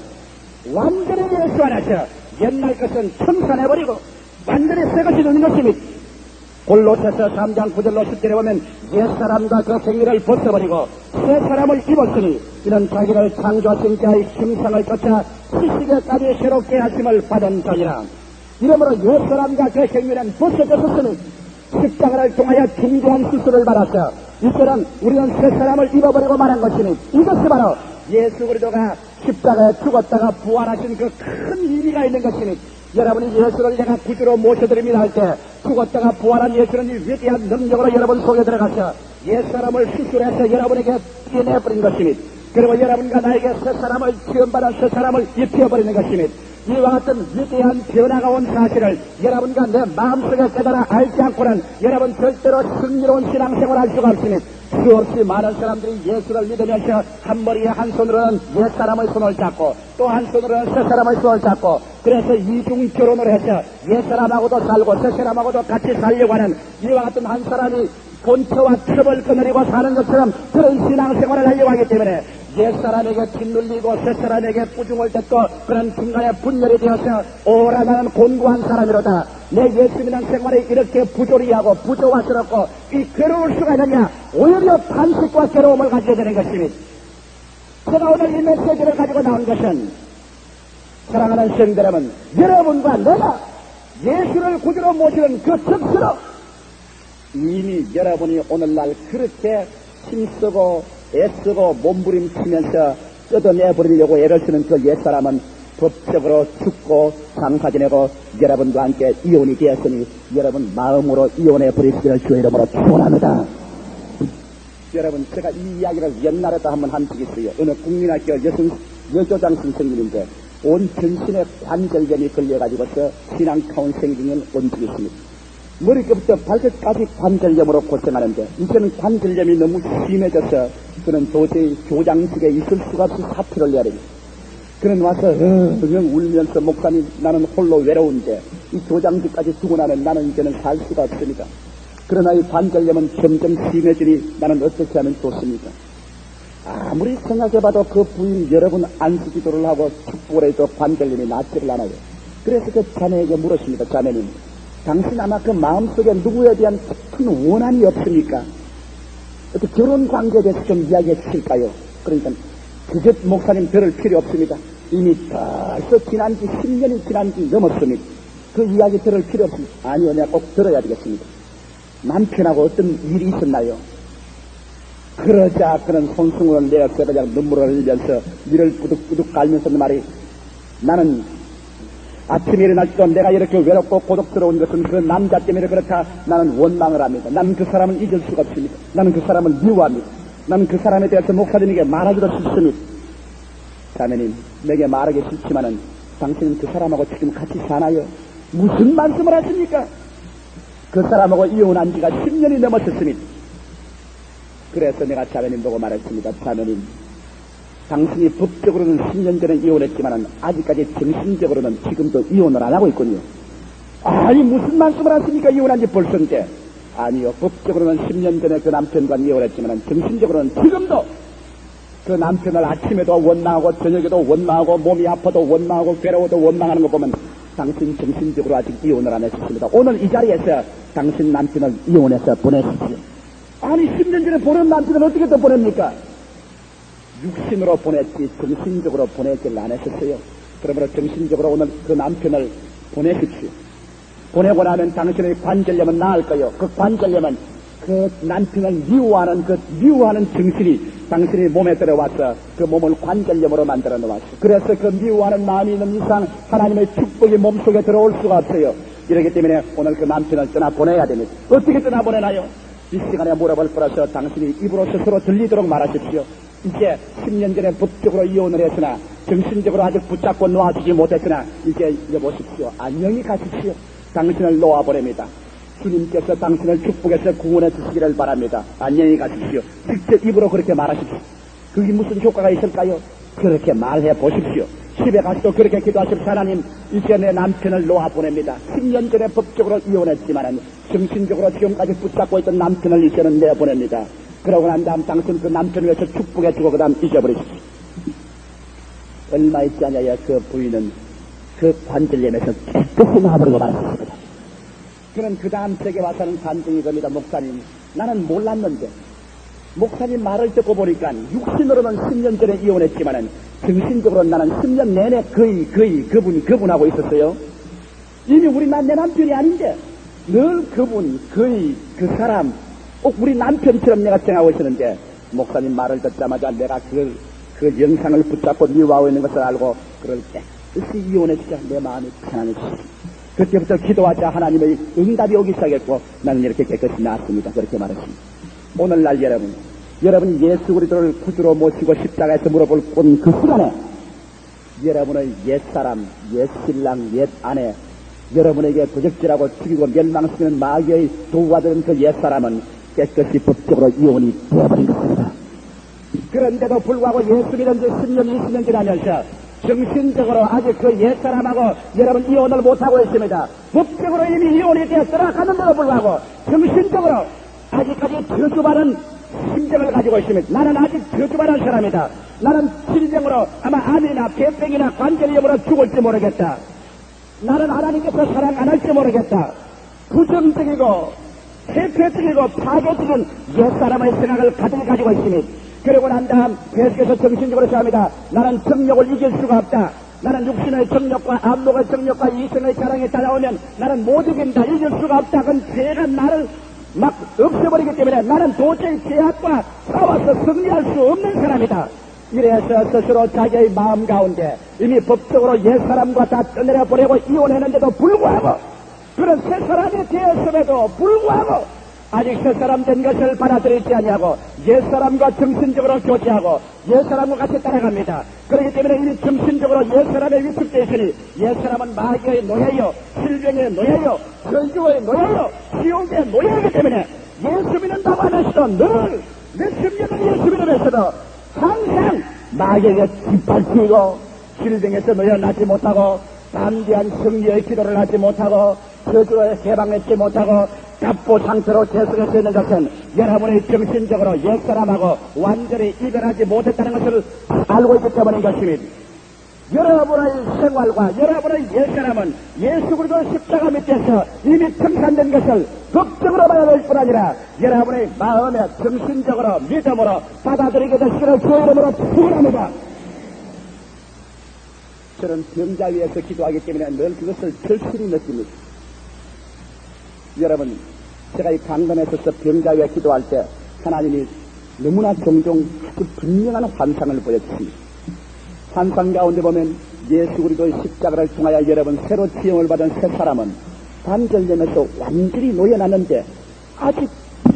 완전히 예수 안에서 옛날 것은 청산해버리고 완전히 새 것이 되는 것입니다. 골로새서 3장 9절로 10절에 보면 옛사람과 그 생리를 벗어버리고 새 사람을 입었으니 이는 자기를 창조하신 자의 형상을 쫓아 시시게까지 새롭게 하심을 받은 자니라. 이러므로 옛사람과 그 생리는 벗어졌으니 십자가를 통하여 중대한 수술을 받았어. 이처럼 우리는 새 사람을 입어버리고 말한 것이니 이것이 바로 예수 그리스도가 십자가에 죽었다가 부활하신 그 큰 의미가 있는 것이니 여러분이 예수를 내가 구주로 모셔드립니다 할 때 죽었다가 부활한 예수는 이 위대한 능력으로 여러분 속에 들어가서 옛사람을 수술해서 여러분에게 떼내버린 것이니 그리고 여러분과 나에게 새 사람을 지원받은 새 사람을 입혀버리는 것이니 이와 같은 위대한 변화가 온 사실을 여러분과 내 마음속에 깨달아 알지 않고는 여러분 절대로 승리로운 신앙생활을 할 수가 없으니 수없이 많은 사람들이 예수를 믿으면서 한 머리에 한 손으로는 옛사람의 손을 잡고 또 한 손으로는 새사람의 손을 잡고 그래서 이중 결혼을 해서 옛사람하고도 살고 새사람하고도 같이 살려고 하는 이와 같은 한 사람이 본처와 첩을 끊으리고 사는 것처럼 그런 신앙생활을 하려고 하기 때문에 옛사람에게 짓눌리고 새사람에게 뿌중을 댔고 그런 중간에 분열이 되어서 오라 나는 곤고한 사람이로다. 내 예수 믿는 생활이 이렇게 부조리하고 부조화스럽고 이 괴로울 수가 있느냐. 오히려 탄식과 괴로움을 가지게 되는 것입니다. 제가 오늘 이 메시지를 가지고 나온 것은 사랑하는 성도 여러분, 여러분과 내가 예수를 구주로 모시는 그 특수로 이미 여러분이 오늘날 그렇게 힘쓰고 애쓰고 몸부림치면서 뜯어내버리려고 애를 쓰는 그 옛사람은 법적으로 죽고 장사 지내고 여러분과 함께 이혼이 되었으니 여러분 마음으로 이혼해버리시기를 주의 이름으로 축원합니다. 여러분 제가 이 이야기를 옛날에도 한번 한 적이 있어요. 어느 국민학교 여교장 선생님인데 온 전신에 관절염이 걸려가지고서 신앙 카운셀링을 온 적이 있습니다. 머리끝부터 발끝까지 관절염으로 고생하는데 이제는 관절염이 너무 심해져서 그는 도저히 교장직에 있을 수가 없이 사표를 내야 됩니다. 그는 와서 그냥 울면서 목사님 나는 홀로 외로운데 이 교장직까지 두고 나는 이제는 살 수가 없습니다. 그러나 이 관절염은 점점 심해지니 나는 어떻게 하면 좋습니까? 아무리 생각해봐도 그 부인 여러분 안수기도를 하고 축복을 해도 관절염이 낫지를 않아요. 그래서 그 자매에게 물었습니다. 자매님 당신 아마 그 마음속에 누구에 대한 큰 원한이 없습니까? 어떻게 결혼 관계에 대해서 좀 이야기해 주실까요? 그러니까 그게 목사님 들을 필요 없습니다. 이미 벌써 지난 지 10년이 지난 지 넘었습니다. 그 이야기 들을 필요 없습니다. 아니요, 내가 꼭 들어야 되겠습니다. 남편하고 어떤 일이 있었나요? 그러자 그는 손승을 내어서 그냥 눈물을 흘리면서 이를 뿌득뿌득 깔면서 말이 나는 아침에 일어날지도 내가 이렇게 외롭고 고독스러운 것은 그 남자 때문에 그렇다. 나는 원망을 합니다. 나는 그 사람을 잊을 수가 없습니다. 나는 그 사람을 미워합니다. 나는 그 사람에 대해서 목사님에게 말하기도 싫습니다. 자매님, 내게 말하기 싫지만은 당신은 그 사람하고 지금 같이 사나요? 무슨 말씀을 하십니까? 그 사람하고 이혼한 지가 10년이 넘었습니다. 그래서 내가 자매님 보고 말했습니다. 자매님, 당신이 법적으로는 10년 전에 이혼했지만 아직까지 정신적으로는 지금도 이혼을 안 하고 있군요. 아니 무슨 말씀을 하십니까? 이혼한 지 벌써인데. 아니요, 법적으로는 10년 전에 그 남편과 이혼했지만 정신적으로는 지금도 그 남편을 아침에도 원망하고 저녁에도 원망하고 몸이 아파도 원망하고 괴로워도 원망하는 거 보면 당신 정신적으로 아직 이혼을 안 했습니다. 오늘 이 자리에서 당신 남편을 이혼해서 보내십시오. 아니 10년 전에 보낸 남편을 어떻게 또 보냅니까? 육신으로 보냈지 정신적으로 보내질 않으셨어요. 그러므로 정신적으로 오늘 그 남편을 보내십시오. 보내고 나면 당신의 관절염은 나을 거요. 그 관절염은 그 남편을 미워하는 정신이 당신의 몸에 들어와서 그 몸을 관절염으로 만들어 놓았어. 그래서 그 미워하는 마음이 있는 이상 하나님의 축복이 몸속에 들어올 수가 없어요. 이렇기 때문에 오늘 그 남편을 떠나보내야 됩니다. 어떻게 떠나보내나요? 이 시간에 물어볼 거라서 당신이 입으로 스스로 들리도록 말하십시오. 이제 10년 전에 법적으로 이혼을 했으나 정신적으로 아직 붙잡고 놓아주지 못했으나 이제 여보십시오. 안녕히 가십시오. 당신을 놓아보냅니다. 주님께서 당신을 축복해서 구원해 주시기를 바랍니다. 안녕히 가십시오. 직접 입으로 그렇게 말하십시오. 그게 무슨 효과가 있을까요? 그렇게 말해 보십시오. 집에 가서도 그렇게 기도하십시오. 하나님, 이제 내 남편을 놓아보냅니다. 10년 전에 법적으로 이혼했지만 정신적으로 지금까지 붙잡고 있던 남편을 이제는 내보냅니다. 그러고 난 다음 당신 그 남편을 위해서 축복해주고 그 다음 잊어버리십시오. 얼마 있지 않아야 그 부인은 그 관절염에서 깨끗이 나와버리고 말았습니다. 그는 그 다음 제게 와서는 반증이 겁니다. 목사님, 나는 몰랐는데 목사님 말을 듣고 보니까 육신으로는 10년 전에 이혼했지만은 정신적으로 나는 10년 내내 거의 그분하고 있었어요. 이미 내 남편이 아닌데 늘 그분, 그 사람, 꼭 우리 남편처럼 내가 생각하고 있었는데, 목사님 말을 듣자마자 내가 그 영상을 붙잡고 미워하고 있는 것을 알고, 그럴 때, 깨끗이 이혼해주자 내 마음이 편안해졌습니다. 그때부터 기도하자 하나님의 응답이 오기 시작했고, 나는 이렇게 깨끗이 나았습니다. 그렇게 말했습니다. 오늘날 여러분이 예수 그리스도를 구주로 모시고 십자가에서 물어볼 그 시간에, 여러분의 옛사람, 옛신랑, 옛아내, 여러분에게 도적질하고 죽이고 멸망시키는 마귀의 도구가 되는 그 옛사람은 깨끗이 법적으로 이혼이 되어버린 것입니다. 그런데도 불구하고 예수 믿은 지 10년, 20년 지나면서 정신적으로 아직 그 옛사람하고 여러분 이혼을 못하고 있습니다. 법적으로 이미 이혼이 되어 들어갔는데도 불구하고 정신적으로 아직까지 저주받은 심정을 가지고 있습니다. 나는 아직 저주받은 사람이다. 나는 질병으로 아마 암이나 폐병이나 관절염으로 죽을지 모르겠다. 나는 하나님께서 사랑 안 할지 모르겠다. 부정적이고 폐폐적이고 파괴적인 옛사람의 생각을 가지고 있습니다. 그러고 난 다음 계속해서 정신적으로 생각합니다. 나는 정욕을 이길 수가 없다. 나는 육신의 정욕과 안목의 정욕과 이성의 자랑에 따라오면 나는 못 이긴다. 이길 수가 없다. 그건 죄가 나를 막 없애버리기 때문에 나는 도저히 죄악과 싸워서 승리할 수 없는 사람이다. 이래서 스스로 자기의 마음 가운데 이미 법적으로 옛사람과 다 떠내려 보내고 이혼했는데도 불구하고, 그런 새 사람이 되었음에도 불구하고 아직 새 사람 된 것을 받아들이지 아니하고 옛사람과 정신적으로 교제하고 옛사람과 같이 따라갑니다. 그렇기 때문에 이미 정신적으로 옛사람에 위축되어 있으니, 옛사람은 마귀의 노예요, 질병의 노예요, 전주의 노예요, 지옥의 노예이기 때문에 예수 믿는다고 하면서도 늘 몇십 년을 예수 믿으면서도 항상 마귀에게 뒷발치고 질병에서 놓여나지 못하고 담대한 승리의 기도를 하지 못하고 저주로 해방했지 못하고 답보 상태로 계속해서 있는 것은 여러분의 정신적으로 옛사람하고 완전히 이별하지 못했다는 것을 알고 있기 때문인 것입니다. 여러분의 생활과 여러분의 옛사람은 예수 그리스도 십자가 밑에서 이미 청산된 것을 법적으로 받아들일 뿐 아니라 여러분의 마음에 정신적으로 믿음으로 받아들이게 되시기를 주의 이름으로 축원합니다. 저는 병자 위에서 기도하기 때문에 늘 그것을 절실히 느낍니다. 여러분, 제가 이 강단에 서서 병자 위에 기도할 때 하나님이 너무나 종종 아주 분명한 환상을 보여주십니다. 환상 가운데 보면 예수 그리스도의 십자가를 통하여 여러분 새로 지음을 받은 새 사람은 반절되면서 완전히 놓여놨는데 아직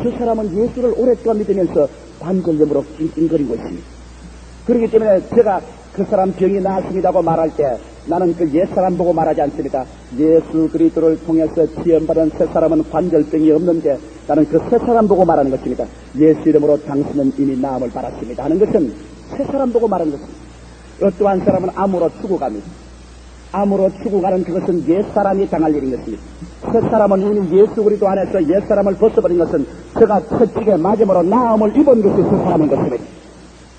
저 사람은 예수를 오랫동안 믿으면서 반절염으로 낑낑거리고 있습니다. 그렇기 때문에 제가 그 사람 병이 나았습니다고 말할 때 나는 그 옛사람 보고 말하지 않습니다. 예수 그리스도를 통해서 지음받은 새 사람은 관절병이 없는데 나는 그 새 사람 보고 말하는 것입니다. 예수 이름으로 당신은 이미 나음을 받았습니다 하는 것은 새 사람 보고 말하는 것입니다. 어떠한 사람은 암으로 죽어갑니다. 암으로 죽어가는 그것은 옛사람이 당할 일인 것입니다. 새 사람은 이미 예수 그리스도 안에서 옛사람을 벗어버린 것은 제가 채찍에 맞음으로 나음을 입은 것이 새 사람인 것입니다.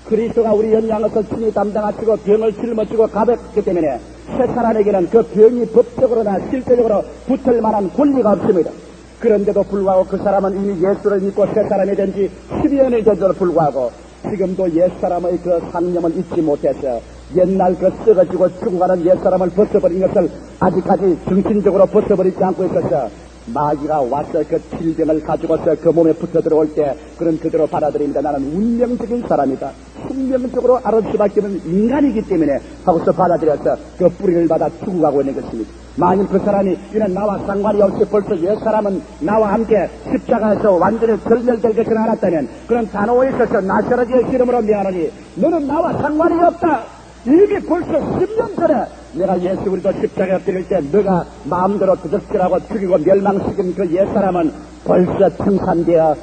그리스도가 우리 연양에서 친히 담당하시고 병을 짊어지고 가볍기 때문에 새 사람에게는 그 병이 법적으로나 실제적으로 붙을 만한 권리가 없습니다. 그런데도 불구하고 그 사람은 이미 예수를 믿고 새 사람이 된 지 12년이 된데도 불구하고 지금도 옛사람의 그 상념을 잊지 못해서 옛날 그 썩어지고 죽어가는 옛사람을 벗어버린 것을 아직까지 정신적으로 벗어버리지 않고 있어서 마귀가 와서 그 질병을 가지고서 그 몸에 붙어 들어올 때 그런 그대로 받아들입니다. 나는 운명적인 사람이다. 숙명적으로 알을 수밖에 없는 인간이기 때문에 하고서 받아들여서 그 뿌리를 받아 죽어가고 있는 것입니다. 만일 그 사람이 이는 나와 상관이 없이 벌써 옛사람은 나와 함께 십자가에서 완전히 절멸될 것을 알았다면 그런 단호에 있어서 나사렛의 이름으로 미안하니 너는 나와 상관이 없다. 이미 벌써 10년 전에 내가 예수 그리스도 십자가에 엎드릴 때 너가 마음대로 도적질하고 죽이고 멸망시킨 그 옛사람은 벌써 청산되어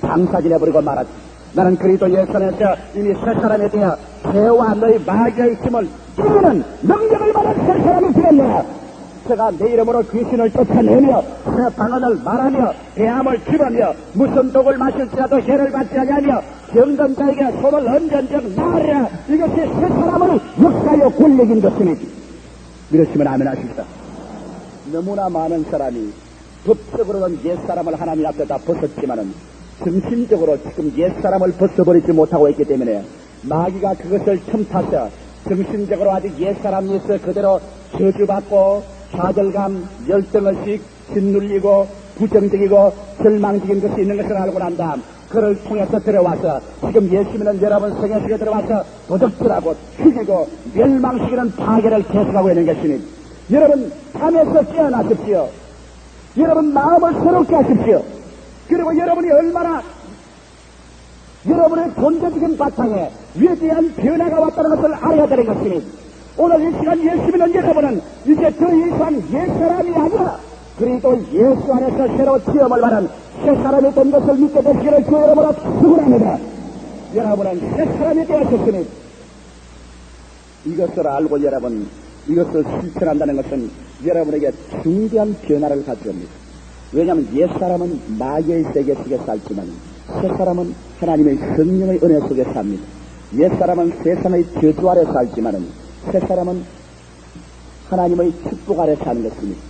장사진해버리고 말았지. 나는 그리스도 예수 안에서 이미 새 사람에 대해 죄와 너희 마귀의 힘을 이기는 능력을 받은 새 사람이 되었네. 제가 내 이름으로 귀신을 쫓아내며 새 방언을 말하며 배암을 치르며 무슨 독을 마실지라도 해를 받지 아니하며 병든 자에게 손을 얹은즉 나으리라. 이것이 새 사람의 역사요 권력인 것입니다. 믿으시면 아멘 하십시다. 너무나 많은 사람이 법적으로는 옛사람을 하나님 앞에다 벗었지만은 정신적으로 지금 옛사람을 벗어버리지 못하고 있기 때문에 마귀가 그것을 틈타서 정신적으로 아직 옛사람이 있어 그대로 저주받고 좌절감, 열등의식, 짓눌리고 부정적이고 절망적인 것이 있는 것을 알고 난 다음 그를 통해서 들어와서 지금 예수님은 여러분 성에 속에 들어와서 도적질하고 죽이고 멸망시키는 파괴를 계속하고 있는 것이니 여러분 잠에서 깨어나십시오. 여러분 마음을 새롭게 하십시오. 그리고 여러분이 얼마나 여러분의 존재적인 바탕에 위대한 변화가 왔다는 것을 알아야 되는 것이니 오늘 이 시간 예수님은 여러분은 이제 더 이상 옛사람이 아니라 그리고 예수 안에서 새로 체험을 받은 새사람이 된 것을 믿게 되시기를 주 여러분으로 축원합니다. 여러분은 새사람이 되었으니 이것을 알고 여러분 이것을 실천한다는 것은 여러분에게 중대한 변화를 가져옵니다. 왜냐하면 옛사람은 마귀의 세계 속에 살지만 새사람은 하나님의 성령의 은혜 속에 삽니다. 옛사람은 세상의 저주 아래 살지만 새사람은 하나님의 축복 아래 사는 것입니다.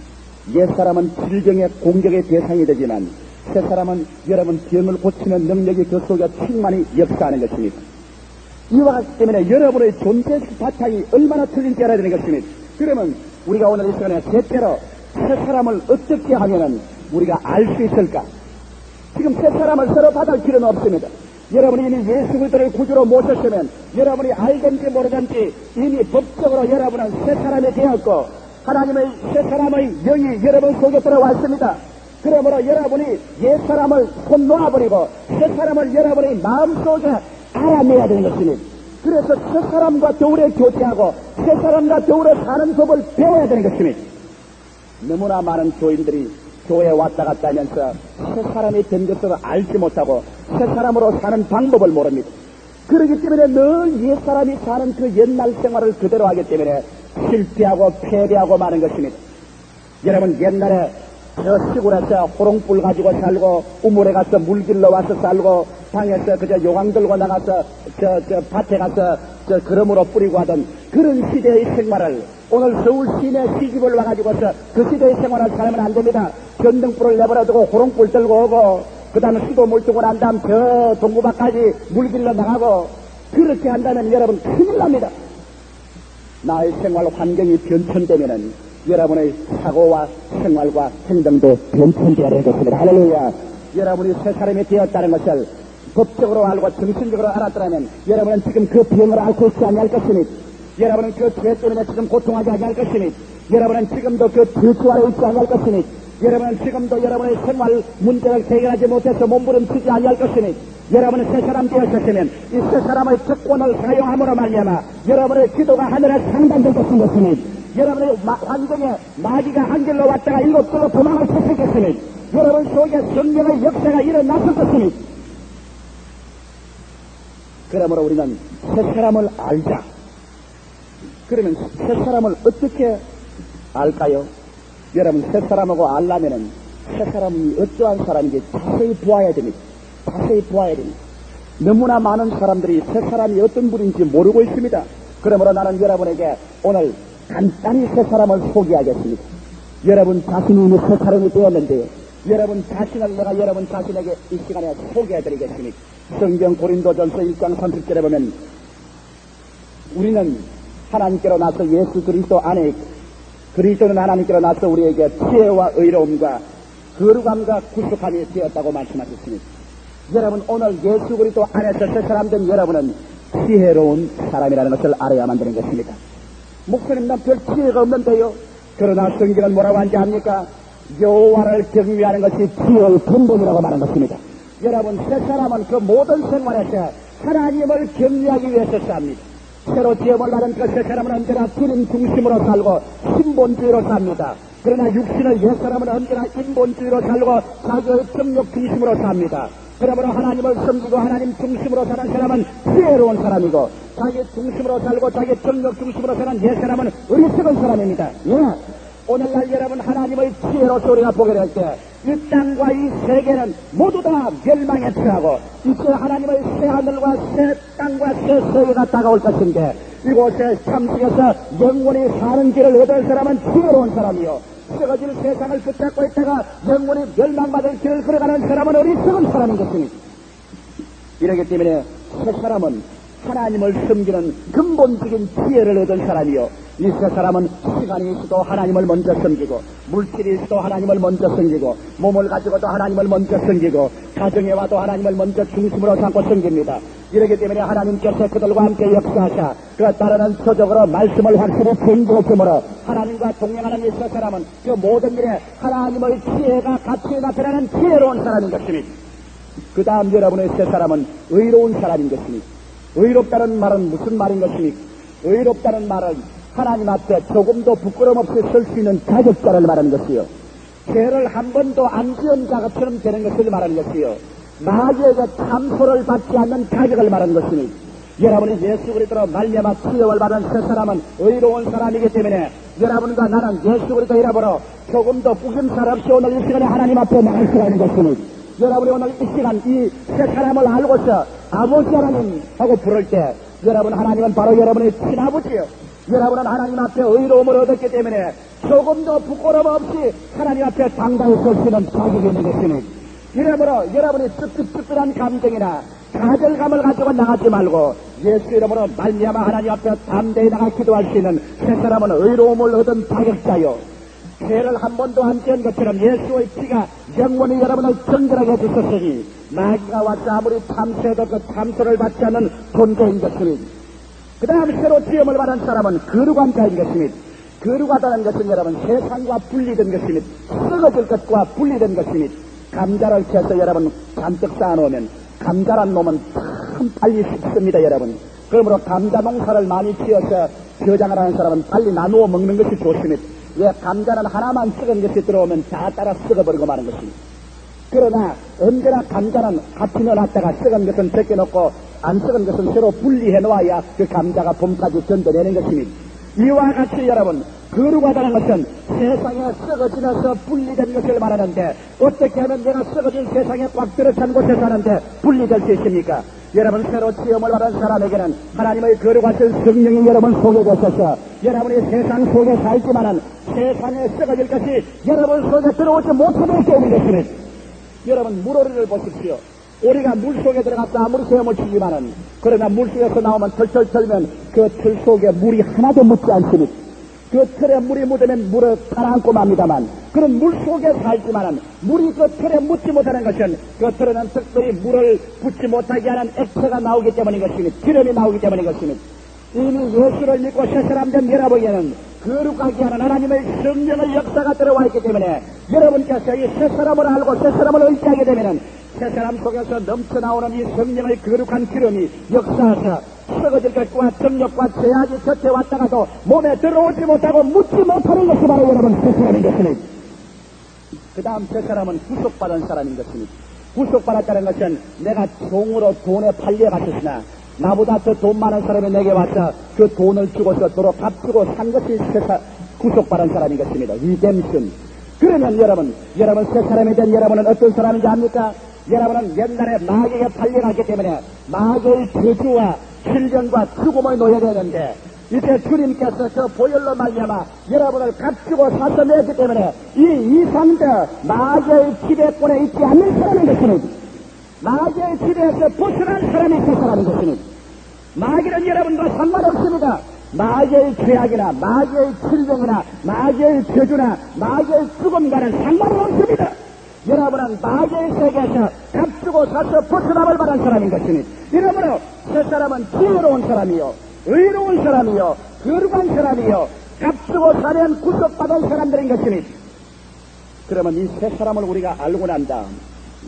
옛사람은 질병의 공격의 대상이 되지만 새사람은 여러분 병을 고치는 능력이 그 속에 충만히 역사하는 것입니다. 이와 같기 때문에 여러분의 존재 바탕이 얼마나 틀린지 알아야 되는 것입니다. 그러면 우리가 오늘 이 시간에 셋째로 새사람을 어떻게 하면은 우리가 알 수 있을까? 지금 새사람을 새로 받을 필요는 없습니다. 여러분이 이미 예수 그리스도를 구주로 모셨으면 여러분이 알든지 모르든지 이미 법적으로 여러분은 새사람이 되었고 하나님의 새사람의 영이 여러분 속에 들어왔습니다. 그러므로 여러분이 옛사람을 손 놓아버리고 새사람을 여러분의 마음속에 알아내야 되는 것입니다. 그래서 새사람과 더불어 교제하고 새사람과 더불어 사는 법을 배워야 되는 것입니다. 너무나 많은 교인들이 교회에 왔다 갔다 하면서 새사람이 된 것을 알지 못하고 새사람으로 사는 방법을 모릅니다. 그렇기 때문에 늘 옛사람이 사는 그 옛날 생활을 그대로 하기 때문에 실패하고 패배하고 마는 것입니다. 여러분 옛날에 저 시골에서 호롱불 가지고 살고 우물에 가서 물 길러 와서 살고 방에서 그저 요강 들고 나가서 저 밭에 가서 저 그름으로 뿌리고 하던 그런 시대의 생활을 오늘 서울 시내 시집을 와가지고서 그 시대의 생활을 살면 안 됩니다. 전등불을 내버려두고 호롱불 들고 오고 그 다음에 수도 물 두고 난 다음 저 동구밭까지 물 길러 나가고 그렇게 한다면 여러분 큰일 납니다. 나의 생활 환경이 변천되면은 여러분의 사고와 생활과 행동도 변천되어야 되겠습니다. 할렐루야. 여러분이 새 사람이 되었다는 것을 법적으로 알고 정신적으로 알았더라면 여러분은 지금 그 병을 앓고 있지 아니할 것이니 여러분은 그 죄 때문에 지금 고통하지 아니할 것이니 여러분은 지금도 그 저주 아래 있지 아니할 것이니 여러분은 지금도 여러분의 생활 문제를 해결하지 못해서 몸부림치지 아니할 것이니 여러분은 새 사람 되었으면 이 새 사람의 특권을 사용함으로 말미암아 여러분의 기도가 하늘에 상단될 것이니 여러분의 환경에 마귀가 한 길로 왔다가 일곱 길로 도망을 쳤겠으니 여러분 속에 성령의 역사가 일어났을 것이니 그러므로 우리는 새 사람을 알자. 그러면 새 사람을 어떻게 알까요? 여러분 새 사람하고 알려면은 새 사람이 어떠한 사람인지 자세히 보아야 됩니다. 자세히 보아야 됩니다. 너무나 많은 사람들이 새 사람이 어떤 분인지 모르고 있습니다. 그러므로 나는 여러분에게 오늘 간단히 새 사람을 소개하겠습니다. 여러분 자신이 이미 새 사람이 되었는데 여러분 자신을 내가 여러분 자신에게 이 시간에 소개해드리겠습니다. 성경 고린도전서 1장 30절에 보면 우리는 하나님께로 나서 예수 그리스도 안에 그리스도는 하나님께로 나서 우리에게 지혜와 의로움과 거룩함과 구속함이 되었다고 말씀하셨습니다. 여러분 오늘 예수 그리스도 안에서 새 사람 된 여러분은 지혜로운 사람이라는 것을 알아야만 되는 것입니다. 목사님 난 별 지혜가 없는데요. 그러나 성경은 뭐라고 하는지 압니까? 여호와를 경외하는 것이 지혜의 근본이라고 말하는 것입니다. 여러분 새 사람은 그 모든 생활에서 하나님을 경외하기 위해서 삽니다. 새로 지음을 받은 그 새 사람은 언제나 주님 중심으로 살고 신본주의로 삽니다. 그러나 육신의 옛 사람은 언제나 인본주의로 살고 자기의 정욕 중심으로 삽니다. 그러므로 하나님을 섬기고 하나님 중심으로 사는 사람은 지혜로운 사람이고 자기 중심으로 살고 자기 정욕 중심으로 사는 옛 사람은 어리석은 사람입니다. 예. 오늘날 여러분 하나님의 지혜로서 우리가 보게 될 때 이 땅과 이 세계는 모두 다 멸망에 처하고 이제 하나님의 새 하늘과 새 땅과 새 세계가 다가올 것인데 이곳에 참석해서 영원히 사는 길을 얻을 사람은 지혜로운 사람이요 썩어질 세상을 붙잡고 있다가 영원히 멸망받을 길을 걸어가는 사람은 어리석은 사람인 것입니다. 이렇기 때문에 새 사람은 하나님을 섬기는 근본적인 지혜를 얻은 사람이요. 이 세 사람은 시간이 있어도 하나님을 먼저 섬기고, 물질이 있어도 하나님을 먼저 섬기고, 몸을 가지고도 하나님을 먼저 섬기고, 가정에 와도 하나님을 먼저 중심으로 삼고 섬깁니다. 이러기 때문에 하나님께서 그들과 함께 역사하사 그 따르는 표적으로 말씀을 확실히 전개했으므로 하나님과 동행하는 이 세 사람은 그 모든 일에 하나님의 지혜가 같이 나타나는 지혜로운 사람인 것입니다. 그 다음 여러분의 세 사람은 의로운 사람인 것입니다. 의롭다는 말은 무슨 말인 것입니까? 의롭다는 말은 하나님 앞에 조금도 부끄럼 없이 설 수 있는 자격자를 말하는 것이요. 죄를 한 번도 안 지은 자처럼 되는 것을 말하는 것이요. 마귀에게 참소를 받지 않는 자격을 말하는 것이니, 여러분이 예수 그리스도로 말미암아 치유를 받은 세 사람은 의로운 사람이기 때문에 여러분과 나는 예수 그리스도 이름으로 조금도 구김살 없이 오늘 이 시간에 하나님 앞에 나갈 수가 있는 것이니, 여러분이 오늘 이 시간 이 세 사람을 알고서 아버지 하나님 하고 부를 때, 여러분 하나님은 바로 여러분의 친아버지요. 여러분은 하나님 앞에 의로움을 얻었기 때문에 조금도 부끄러움 없이 하나님 앞에 당당히 설 수 있는 자격이 있는 것이니, 이러므로 여러분이 씁쓸한 감정이나 좌절감을 가지고 나가지 말고 예수 이름으로 말미암아 하나님 앞에 담대히 나가 기도할 수 있는 세 사람은 의로움을 얻은 자격자요. 죄를 한 번도 안 지은 것처럼 예수의 피가 영원히 여러분을 정결하게 해주셨으니, 마귀가 와서 아무리 참소해도 그 참소를 받지 않는 존재인 것이니, 그 다음 새로 지음을 받은 사람은 거룩한 자인 것입니다. 거룩하다는 것은 여러분 세상과 분리된 것입니다. 썩어질 것과 분리된 것입니다. 감자를 캐서 여러분 잔뜩 쌓아놓으면 감자란 놈은 참 빨리 식습니다, 여러분. 그러므로 감자 농사를 많이 지어서 저장을 하는 사람은 빨리 나누어 먹는 것이 좋습니다. 왜? 감자는 하나만 썩은 것이 들어오면 다 따라 썩어버리고 마는 것입니다. 그러나 언제나 감자는 같이 넣어놨다가 썩은 것은 벗겨놓고 안 썩은 것은 새로 분리해 놓아야 그 감자가 봄까지 견뎌내는 것입니다. 이와 같이 여러분, 거룩하다는 것은 세상에 썩어지면서 분리된 것을 말하는데, 어떻게 하면 내가 썩어진 세상에 꽉 들어찬 곳에 사는데 분리될 수 있습니까? 여러분 새로 체험을 받은 사람에게는 하나님의 거룩하신 성령이 여러분 속에 계셔서 여러분이 세상 속에 살지만은 세상에 썩어질 것이 여러분 속에 들어오지 못하도록 되는 것입니다. 여러분 물오리를 보십시오. 오리가 물속에 들어가서 아무리 헤엄을 치지만은, 그러나 물속에서 나오면 털털 털면 그 틀 속에 물이 하나도 묻지 않습니다. 그 틀에 물이 묻으면 물을 가라앉고 맙니다만, 그런 물속에 살지만은 물이 그 틀에 묻지 못하는 것은 그 틀에는 특별히 물을 붙지 못하게 하는 액체가 나오기 때문인 것입니다. 기름이 나오기 때문인 것입니다. 이미 예수를 믿고 새 사람 된 여러분에게는 거룩하게 하는 하나님의 성령의 역사가 들어와 있기 때문에, 여러분께서 이 새 사람을 알고 새 사람을 의지하게 되면은 새 사람 속에서 넘쳐나오는 이 성령의 거룩한 기름이 역사하사 썩어질 것과 정욕과 죄악이 곁에 왔다가도 몸에 들어오지 못하고 묻지 못하는 것이 바로 여러분 새 사람인 것입니다. 그 다음 새 사람은 구속받은 사람인 것입니다. 구속받았다는 것은 내가 종으로 돈에 팔려갔으나 나보다 더 돈 많은 사람이 내게 와서 그 돈을 주고서 도로 값주고 산 것이 구속받은 사람인 것입니다. 리뎀션. 그러면 여러분 새 사람이 된 여러분은 어떤 사람인지 압니까? 여러분은 옛날에 마귀에게 팔려갔기 때문에 마귀의 저주와 질병과 죽음을 놓여야 되는데, 이제 주님께서 그 보혈로 말미암아 여러분을 값주고 사서 내었기 때문에 이 이상자 마귀의 지배권에 있지 않는 사람인 것입니다. 마귀의 지배에서 벗어난 사람이 그 사람인 것입니다. 마귀는 여러분과 상관없습니다. 마귀의 죄악이나 마귀의 질병이나 마귀의 저주나 마귀의 죽음과는 상관이 없습니다. 여러분은 마귀의 세계에서 값주고 사서 벗어남을 받은 사람인 것이니, 여러분은 저 사람은 지혜로운 사람이요, 의로운 사람이요, 거룩한 사람이요, 값주고 사면 구속받은 사람들인 것이니, 그러면 이 세 사람을 우리가 알고 난 다음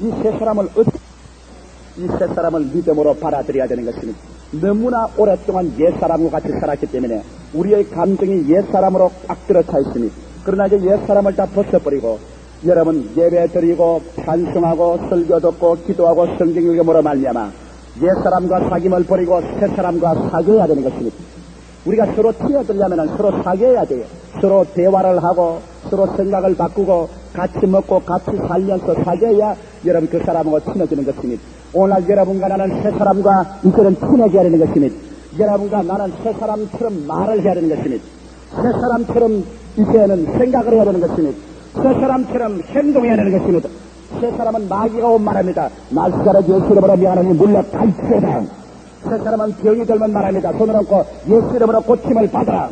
이 세 사람을 이 세 사람을 믿음으로 받아들여야 되는 것입니다. 너무나 오랫동안 옛사람과 같이 살았기 때문에 우리의 감정이 옛사람으로 꽉 들어차 있습니다. 그러나 이제 옛사람을 다 벗어버리고 여러분 예배 드리고 찬송하고 설교 듣고 기도하고 성경 읽음으로 말미암아 옛사람과 사귐을 버리고 새사람과 사귀어야 되는 것입니다. 우리가 서로 튀어들려면 서로 사귀어야 돼요. 서로 대화를 하고 서로 생각을 바꾸고 같이 먹고 같이 살면서 사귀어야 여러분 그 사람하고 친해지는 것입니다. 오늘 여러분과 나는 새 사람과 이제는 친해져야 되는 것입니다. 여러분과 나는 새 사람처럼 말을 해야 되는 것입니다. 새 사람처럼 이제는 생각을 해야 되는 것입니다. 새 사람처럼 행동해야 되는 것입니다. 새 사람은 마귀가 온 말합니다. 나스가라 예수 이름으로 미안하니 물러 갈지어다. 새 사람은 병이 들면 말합니다. 손을 얹고 예수 이름으로 고침을 받아라.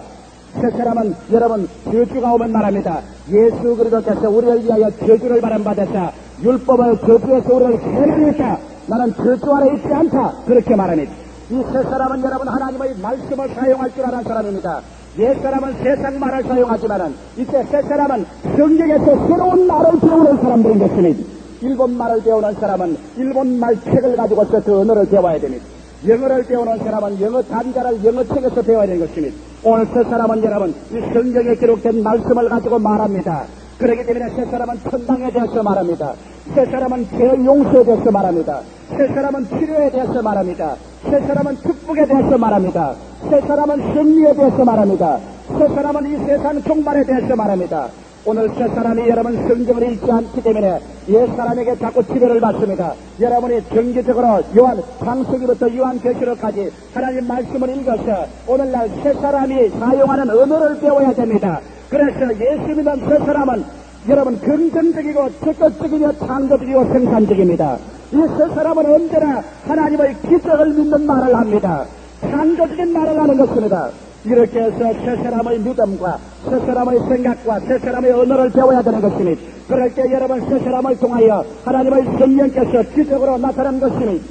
새 사람은 여러분 저주가 오면 말합니다. 예수 그리스도께서 우리를 위하여 저주를 바람받았다. 율법을 저주해서 우리를 해내겠다. 나는 저주 아래 있지 않다. 그렇게 말합니다. 이 새 사람은 여러분 하나님의 말씀을 사용할 줄 아는 사람입니다. 옛 사람은 세상 말을 사용하지만은 이제 새 사람은 성경에서 새로운 말을 배우는 사람들인 것입니다. 일본 말을 배우는 사람은 일본 말 책을 가지고서 그 언어를 배워야 됩니다. 영어를 배우는 사람은 영어 단자를 영어 책에서 배워야 되는 것입니다. 오늘 새 사람은 여러분 이 성경에 기록된 말씀을 가지고 말합니다. 그렇기 때문에 새 사람은 천당에 대해서 말합니다. 새 사람은 죄의 용서에 대해서 말합니다. 새 사람은 치료에 대해서 말합니다. 새 사람은 축복에 대해서 말합니다. 새 사람은 승리에 대해서 말합니다. 새 사람은 이 세상 종말에 대해서 말합니다. 오늘 새 사람이 여러분 성경을 읽지 않기 때문에 옛 사람에게 자꾸 치료를 받습니다. 여러분이 정기적으로 요한 창세기부터 요한계시록까지 하나님 말씀을 읽어서 오늘날 새 사람이 사용하는 언어를 배워야 됩니다. 그래서 예수 믿는 새 사람은 여러분 긍정적이고 적극적이며 창조적이고 생산적입니다. 이 새 사람은 언제나 하나님의 기적을 믿는 말을 합니다. 창조적인 말을 하는 것입니다. 이렇게 해서 새 사람의 믿음과 새 사람의 생각과 새 사람의 언어를 배워야 되는 것입니다. 그럴 때 여러분 새 사람을 통하여 하나님의 성령께서 기적으로 나타난 것입니다.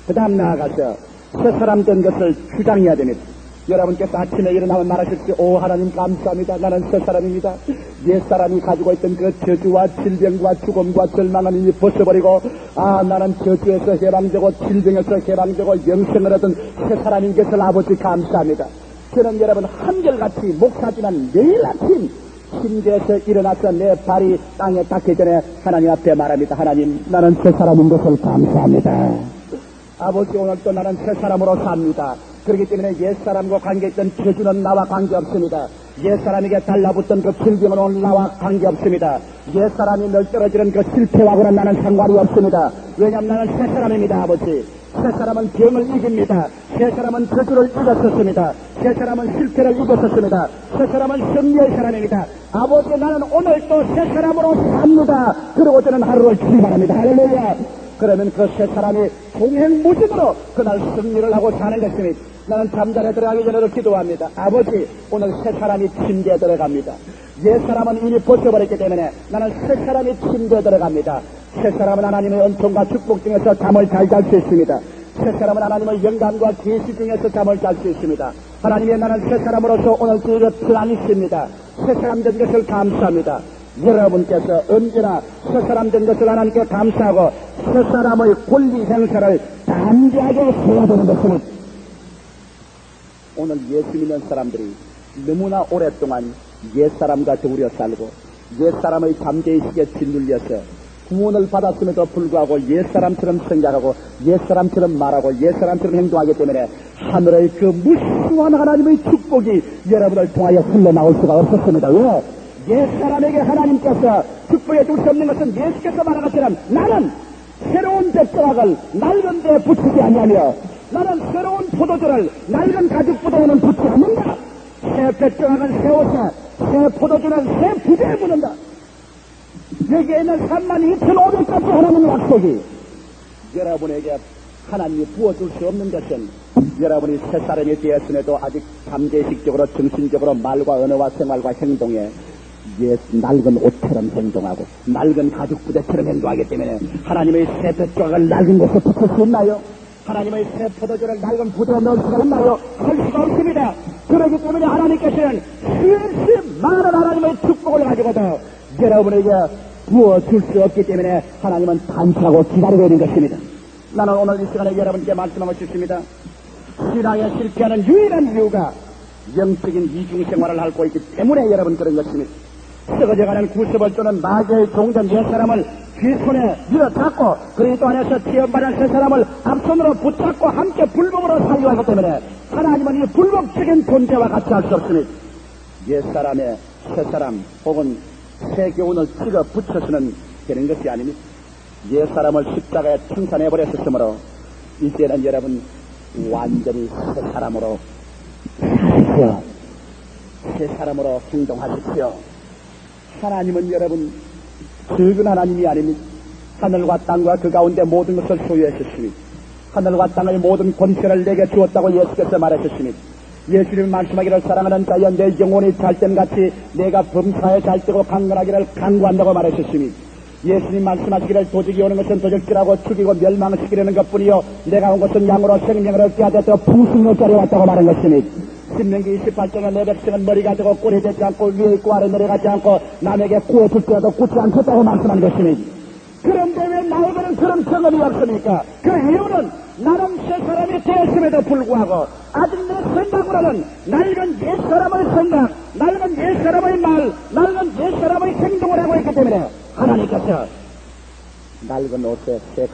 그 다음 나아가서 새 사람 된 것을 주장해야 됩니다. 여러분께서 아침에 일어나면 말하십시오. 오 하나님 감사합니다. 나는 새 사람입니다. 옛 사람이 가지고 있던 그 저주와 질병과 죽음과 절망은 이미 벗어버리고 나는 저주에서 해방되고 질병에서 해방되고 영생을 얻은 새 사람인 것을 아버지 감사합니다. 저는 여러분 한결같이 목사지만 매일 아침 침대에서 일어나서 내 발이 땅에 닿기 전에 하나님 앞에 말합니다. 하나님 나는 새 사람인 것을 감사합니다. 아버지 오늘도 나는 새 사람으로 삽니다. 그렇기 때문에 옛사람과 관계있던 저주는 나와 관계없습니다. 옛사람에게 달라붙던 그 질병은 오늘 나와 관계없습니다. 옛사람이 널 떨어지는 그 실패하고는 나는 상관이 없습니다. 왜냐하면 나는 새 사람입니다. 아버지 새 사람은 병을 이깁니다. 새 사람은 저주를 이겼었습니다. 새 사람은 실패를 이겼었습니다. 새 사람은 승리의 사람입니다. 아버지 나는 오늘 또 새 사람으로 삽니다. 그러고 저는 하루를 출발합니다. 할렐루야. 그러면 그 새 사람이 동행무진으로 그날 승리를 하고 사는 것입니다. 나는 잠자리에 들어가기 전에도 기도합니다. 아버지 오늘 새 사람이 침대에 들어갑니다. 옛 사람은 이미 벗어버렸기 때문에 나는 새 사람이 침대에 들어갑니다. 새 사람은 하나님의 은총과 축복 중에서 잠을 잘 잘 수 있습니다. 새 사람은 하나님의 영광과 계시 중에서 잠을 잘 수 있습니다. 하나님의 나는 새 사람으로서 오늘 주의를 편안히 있습니다. 새 사람 된 것을 감사합니다. 여러분께서 언제나 새 사람 된 것을 하나님께 감사하고 새 사람의 권리 행사를 담대하게 해야 되는 것입니다. 오늘 예수 믿는 사람들이 너무나 오랫동안 옛사람과 더불어 살고 옛사람의 잠재의식에 짓눌려서 구원을 받았음에도 불구하고 옛사람처럼 생각하고 옛사람처럼 말하고 옛사람처럼 행동하기 때문에 하늘의 그 무수한 하나님의 축복이 여러분을 통하여 흘러나올 수가 없었습니다. 왜? 옛사람에게 하나님께서 축복해 줄 수 없는 것은 예수께서 말한 것처럼 나는 새로운 뱃조각을 낡은 데에 붙이지 아니하며 나는 새로운 포도주를 낡은 가죽부대에는 붙지 않는다. 새 뱃조각은 새 옷에 새 포도주는 새 부대에 묻는다. 여기에는 32,500가지 하나님의 약속이 여러분에게 하나님이 부어줄 수 없는 것은 여러분이 새 사람이 되었음에도 아직 잠재의식적으로 정신적으로 말과 언어와 생활과 행동에 낡은 옷처럼 행동하고 낡은 가죽부대처럼 행동하기 때문에 하나님의 새 뱃조각을 낡은 곳에 붙일 수 있나요? 하나님의 새 포도주를 낡은 부대에 넣을 수가 있나요? 할 수가 없습니다. 그렇기 때문에 하나님께서는 수없이 많은 하나님의 축복을 가지고도 여러분에게 부어줄 수 없기 때문에 하나님은 단축하고 기다리고 있는 것입니다. 나는 오늘 이 시간에 여러분께 말씀하고 싶습니다. 신앙에 실패하는 유일한 이유가 영적인 이중생활을 하고 있기 때문에 여러분 그런 것입니다. 썩어져가는 구습을 쪼는 마귀의 종전 옛사람을 귀손에 밀어잡고 그리스도 안에서 지원받은 새 사람을 앞손으로 붙잡고 함께 불법으로 사유하기 때문에 하나님은 이 불법적인 존재와 같이 할 수 없습니다. 옛사람의 새 사람 혹은 새 교훈을 찍어 붙여서는 되는 것이 아닙니다. 옛사람을 십자가에 청산해버렸으므로 이제는 여러분 완전히 새 사람으로 사십시오. 새 사람으로 행동하십시오. 하나님은 여러분 적은 하나님이 아닙니다. 하늘과 땅과 그 가운데 모든 것을 소유하셨으니 하늘과 땅의 모든 권세를 내게 주었다고 예수께서 말하셨으니 예수님이 말씀하기를 사랑하는 자여 내 영혼이 잘됨같이 내가 범사에 잘되고 강건하기를 강구한다고 말하셨으니 예수님 말씀하시기를 도적이 오는 것은 도적질하고 죽이고 멸망시키려는 것뿐이요 내가 온 것은 양으로 생명을 얻게 하되 부승의 자리에 왔다고 말한 것이니 신명기 28장에 내 백성은 머리가 되고 꼴이 되지 않고 위에 있고 아래 내려가지 않고 남에게 구워줄 때도 굳지 않겠다고 말씀한 것이니 그런데 왜 나에게는 그런 경험이 없습니까? 그 이유는 나는 새 사람이 되었음에도 불구하고 아직 내 생각으로는 낡은 옛사람의 생각, 낡은 옛사람의 말, 낡은 옛사람의 행동을 하고 있기 때문에 하나님께서 낡은 옷에 새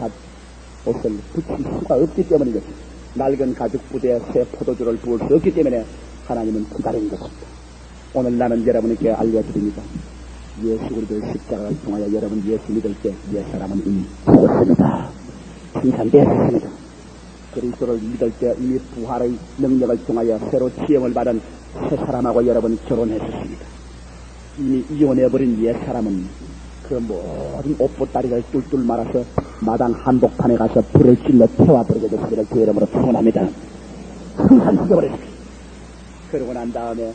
옷을 붙일 수가 없기 때문이겠죠. 낡은 가죽 부대에 새 포도주를 부을 수 없기 때문에 하나님은 기다리는 것입니다. 오늘 나는 여러분에게 알려드립니다. 예수 그리스도의 십자가를 통하여 여러분 예수 믿을 때 옛사람은 이미 죽었습니다. 생산되었습니다. 그리스도를 믿을 때 이미 부활의 능력을 통하여 새로 지음을 받은 새 사람하고 여러분 결혼했었습니다. 이미 이혼해버린 옛사람은 그 모든 옷보따리를 뚫뚫 말아서 마당 한복판에 가서 불을 찔러 태워버리게 됐으기를 그 이름으로 축원합니다. 생산시켜버렸습니다. 그러고 난 다음에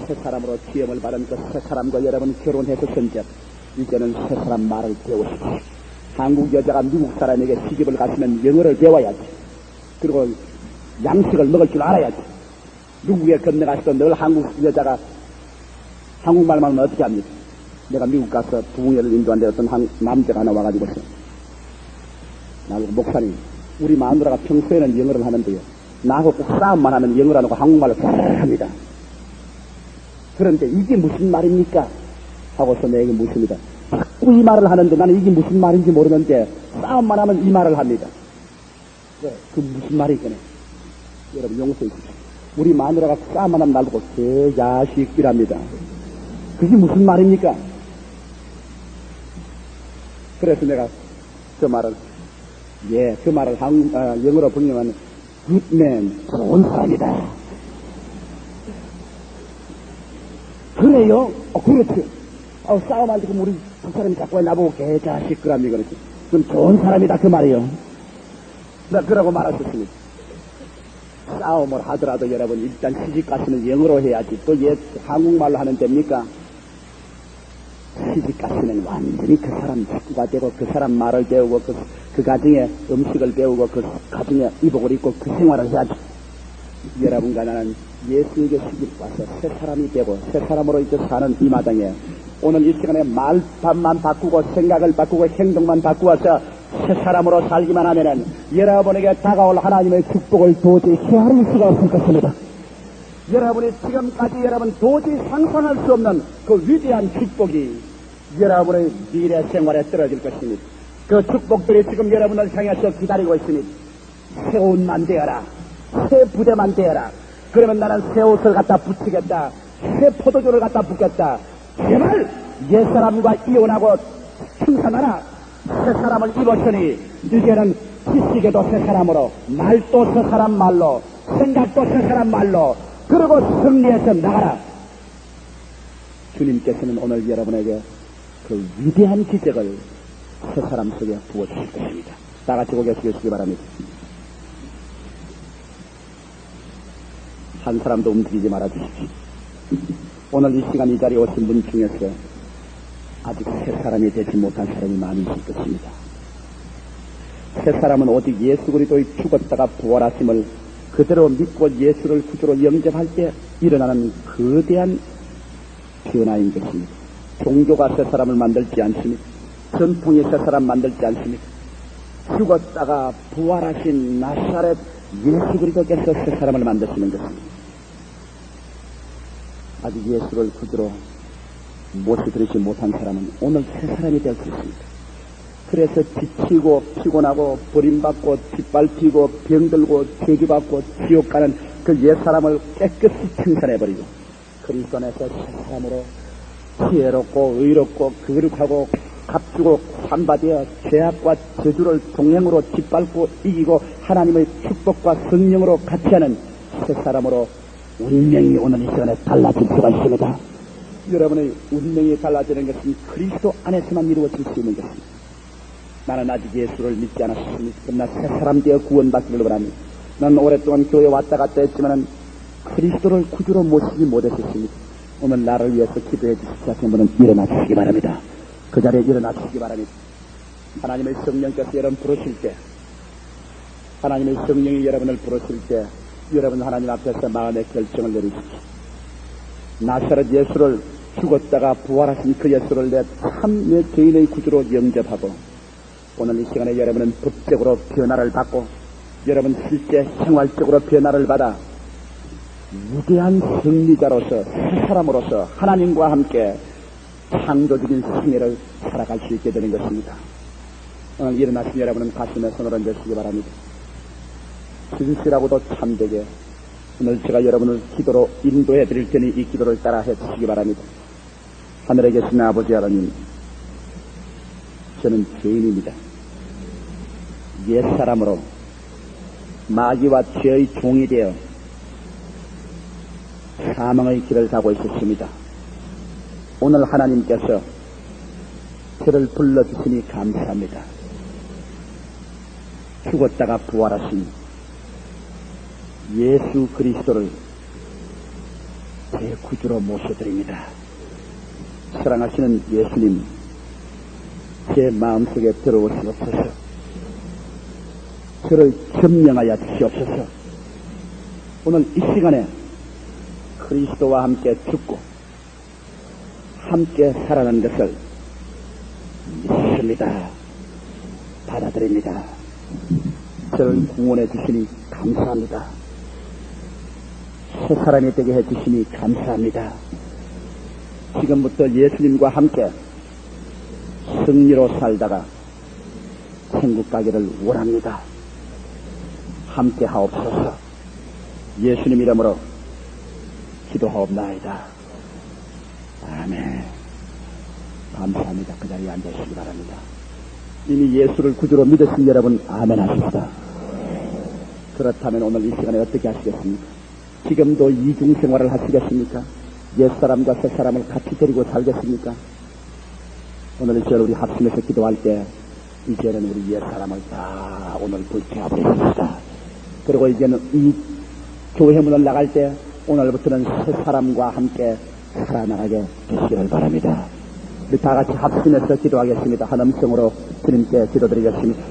새 사람으로 지음을 받은 그 새 사람과 여러분 결혼했었던즉 이제는 새 사람 말을 배우십시오. 한국 여자가 미국 사람에게 시집을 갔으면 영어를 배워야지. 그리고 양식을 먹을 줄 알아야지. 미국에 건너가서도 늘 한국 여자가 한국말만 하면 어떻게 합니까? 내가 미국 가서 부흥회를 인도한데 어떤 남자가 하나 와가지고 나보고 목사님 우리 마누라가 평소에는 영어를 하는데요 나하고 꼭 싸움만 하면 영어를 안 하고 한국말을 잘 합니다. 그런데 이게 무슨 말입니까? 하고서 내게 묻습니다. 자꾸 이 말을 하는데 나는 이게 무슨 말인지 모르는데 싸움만 하면 이 말을 합니다. 그 무슨 말이겠네. 여러분 용서해 주십시오. 우리 마누라가 싸움만 하면 나보고 개자식이랍니다. 그게 무슨 말입니까? 그래서 내가 그 말을 그 말을 영어로 번역하면 good man, 좋은 사람이다. 그래요? 그렇지. 싸움할 때 우리 두 사람이 자꾸 나보고 개자식 그랍니 그렇지. 그럼 좋은 사람이다 그 말이요. 내가 그러고 말하셨습니다. 싸움을 하더라도 여러분 일단 시집가시는 영어로 해야지 또 한국말로 하면 됩니까? 시집가시는 완전히 그 사람 식구가 되고 그 사람 말을 배우고 그 가정에 음식을 배우고 그 가정에 이복을 입고 그 생활을 해야지. 여러분과 나는 예수에게 시집 와서 새 사람이 되고 새 사람으로 이제 사는 이 마당에 오늘 이 시간에 말판만 바꾸고 생각을 바꾸고 행동만 바꾸어서 새 사람으로 살기만 하면은 여러분에게 다가올 하나님의 축복을 도저히 헤아릴 수가 없을 것입니다. 여러분이 지금까지 여러분 도저히 상상할 수 없는 그 위대한 축복이 여러분의 미래 생활에 떨어질 것입니다. 그 축복들이 지금 여러분을 향해서 기다리고 있습니다. 새 옷만 되어라. 새 부대만 되어라. 그러면 나는 새 옷을 갖다 붙이겠다. 새 포도주를 갖다 붓겠다. 제발 옛사람과 이혼하고 청산하라. 새 사람을 입었으니 이제는 지식에도 새 사람으로 말도 새 사람 말로 생각도 새 사람 말로 그리고 승리해서 나가라. 주님께서는 오늘 여러분에게 그 위대한 기적을 새 사람 속에 부어주실 것입니다. 다 같이 고개 숙여주시기 바랍니다. 한 사람도 움직이지 말아주십시오. 오늘 이 시간 이 자리에 오신 분 중에서 아직 새 사람이 되지 못한 사람이 많이 있을 것입니다. 새 사람은 오직 예수 그리스도의 죽었다가 부활하심을 그대로 믿고 예수를 구주로 영접할 때 일어나는 거대한 변화인 것입니다. 종교가 새 사람을 만들지 않습니다. 전통이 새 사람 만들지 않습니다. 죽었다가 부활하신 나사렛 예수 그리스도께서 새 사람을 만드시는 것입니다. 아직 예수를 구주로 모셔드리지 못한 사람은 오늘 새 사람이 될 수 있습니다. 그래서 지치고 피곤하고 버림받고 뒷밟히고 병들고 죄기받고 지옥 가는 그 옛사람을 깨끗이 청산해버리고 그리스도 안에서 새 사람으로 지혜롭고 의롭고 거룩하고 값주고 산바되어 죄악과 저주를 동행으로 짓밟고 이기고 하나님의 축복과 성령으로 같이 하는 새 사람으로 운명이 오늘 이 시간에 달라질 수가 있습니다. 여러분의 운명이 달라지는 것은 그리스도 안에서만 이루어질 수 있는 것입니다. 나는 아직 예수를 믿지 않았습니다. 그러나 새 사람 되어 구원받기를 원합니다. 나는 오랫동안 교회 왔다 갔다 했지만은 그리스도를 구주로 모시지 못했습니다. 오늘 나를 위해서 기도해 주실 자신 분은 일어나 주시기 바랍니다. 그 자리에 일어나 주시기 바랍니다. 하나님의 성령께서 여러분 부르실 때, 하나님의 성령이 여러분을 부르실 때 여러분 하나님 앞에서 마음의 결정을 내리십시오. 나사렛 예수를 죽었다가 부활하신 그 예수를 내 참 내 개인의 구주로 영접하고 오늘 이 시간에 여러분은 법적으로 변화를 받고 여러분 실제 생활적으로 변화를 받아 위대한 승리자로서 새 사람으로서 하나님과 함께 창조적인 생애를 살아갈 수 있게 되는 것입니다. 오늘 일어나신 여러분은 가슴에 손을 얹으시기 바랍니다. 진실하고도 참되게 오늘 제가 여러분을 기도로 인도해 드릴 테니 이 기도를 따라 해 주시기 바랍니다. 하늘에 계신 아버지 하나님, 저는 죄인입니다. 옛사람으로 마귀와 죄의 종이 되어 사망의 길을 가고 있었습니다. 오늘 하나님께서 저를 불러주시니 감사합니다. 죽었다가 부활하신 예수 그리스도를 제 구주로 모셔드립니다. 사랑하시는 예수님, 제 마음속에 들어오시옵소서. 저를 점령하여 주시옵소서. 오늘 이 시간에 그리스도와 함께 죽고 함께 살아난 것을 믿습니다. 받아들입니다. 저를 구원해 주시니 감사합니다. 새 사람이 되게 해 주시니 감사합니다. 지금부터 예수님과 함께 승리로 살다가 천국 가기를 원합니다. 함께 하옵소서. 예수님 이름으로 기도하옵나이다. 아멘. 감사합니다. 그 자리에 앉으시기 바랍니다. 이미 예수를 구주로 믿으신 여러분 아멘 하십시다. 그렇다면 오늘 이 시간에 어떻게 하시겠습니까? 지금도 이중생활을 하시겠습니까? 옛사람과 새사람을 같이 데리고 살겠습니까? 오늘 이 시간 우리 합심해서 기도할 때 이제는 우리 옛사람을 다 오늘 불태워버리겠습니다. 그리고 이제는 이 교회 문을 나갈 때 오늘부터는 새사람과 함께 살아나가게 되시기를 바랍니다. 우리 다 같이 합심해서 기도하겠습니다. 한 음성으로 주님께 기도드리겠습니다.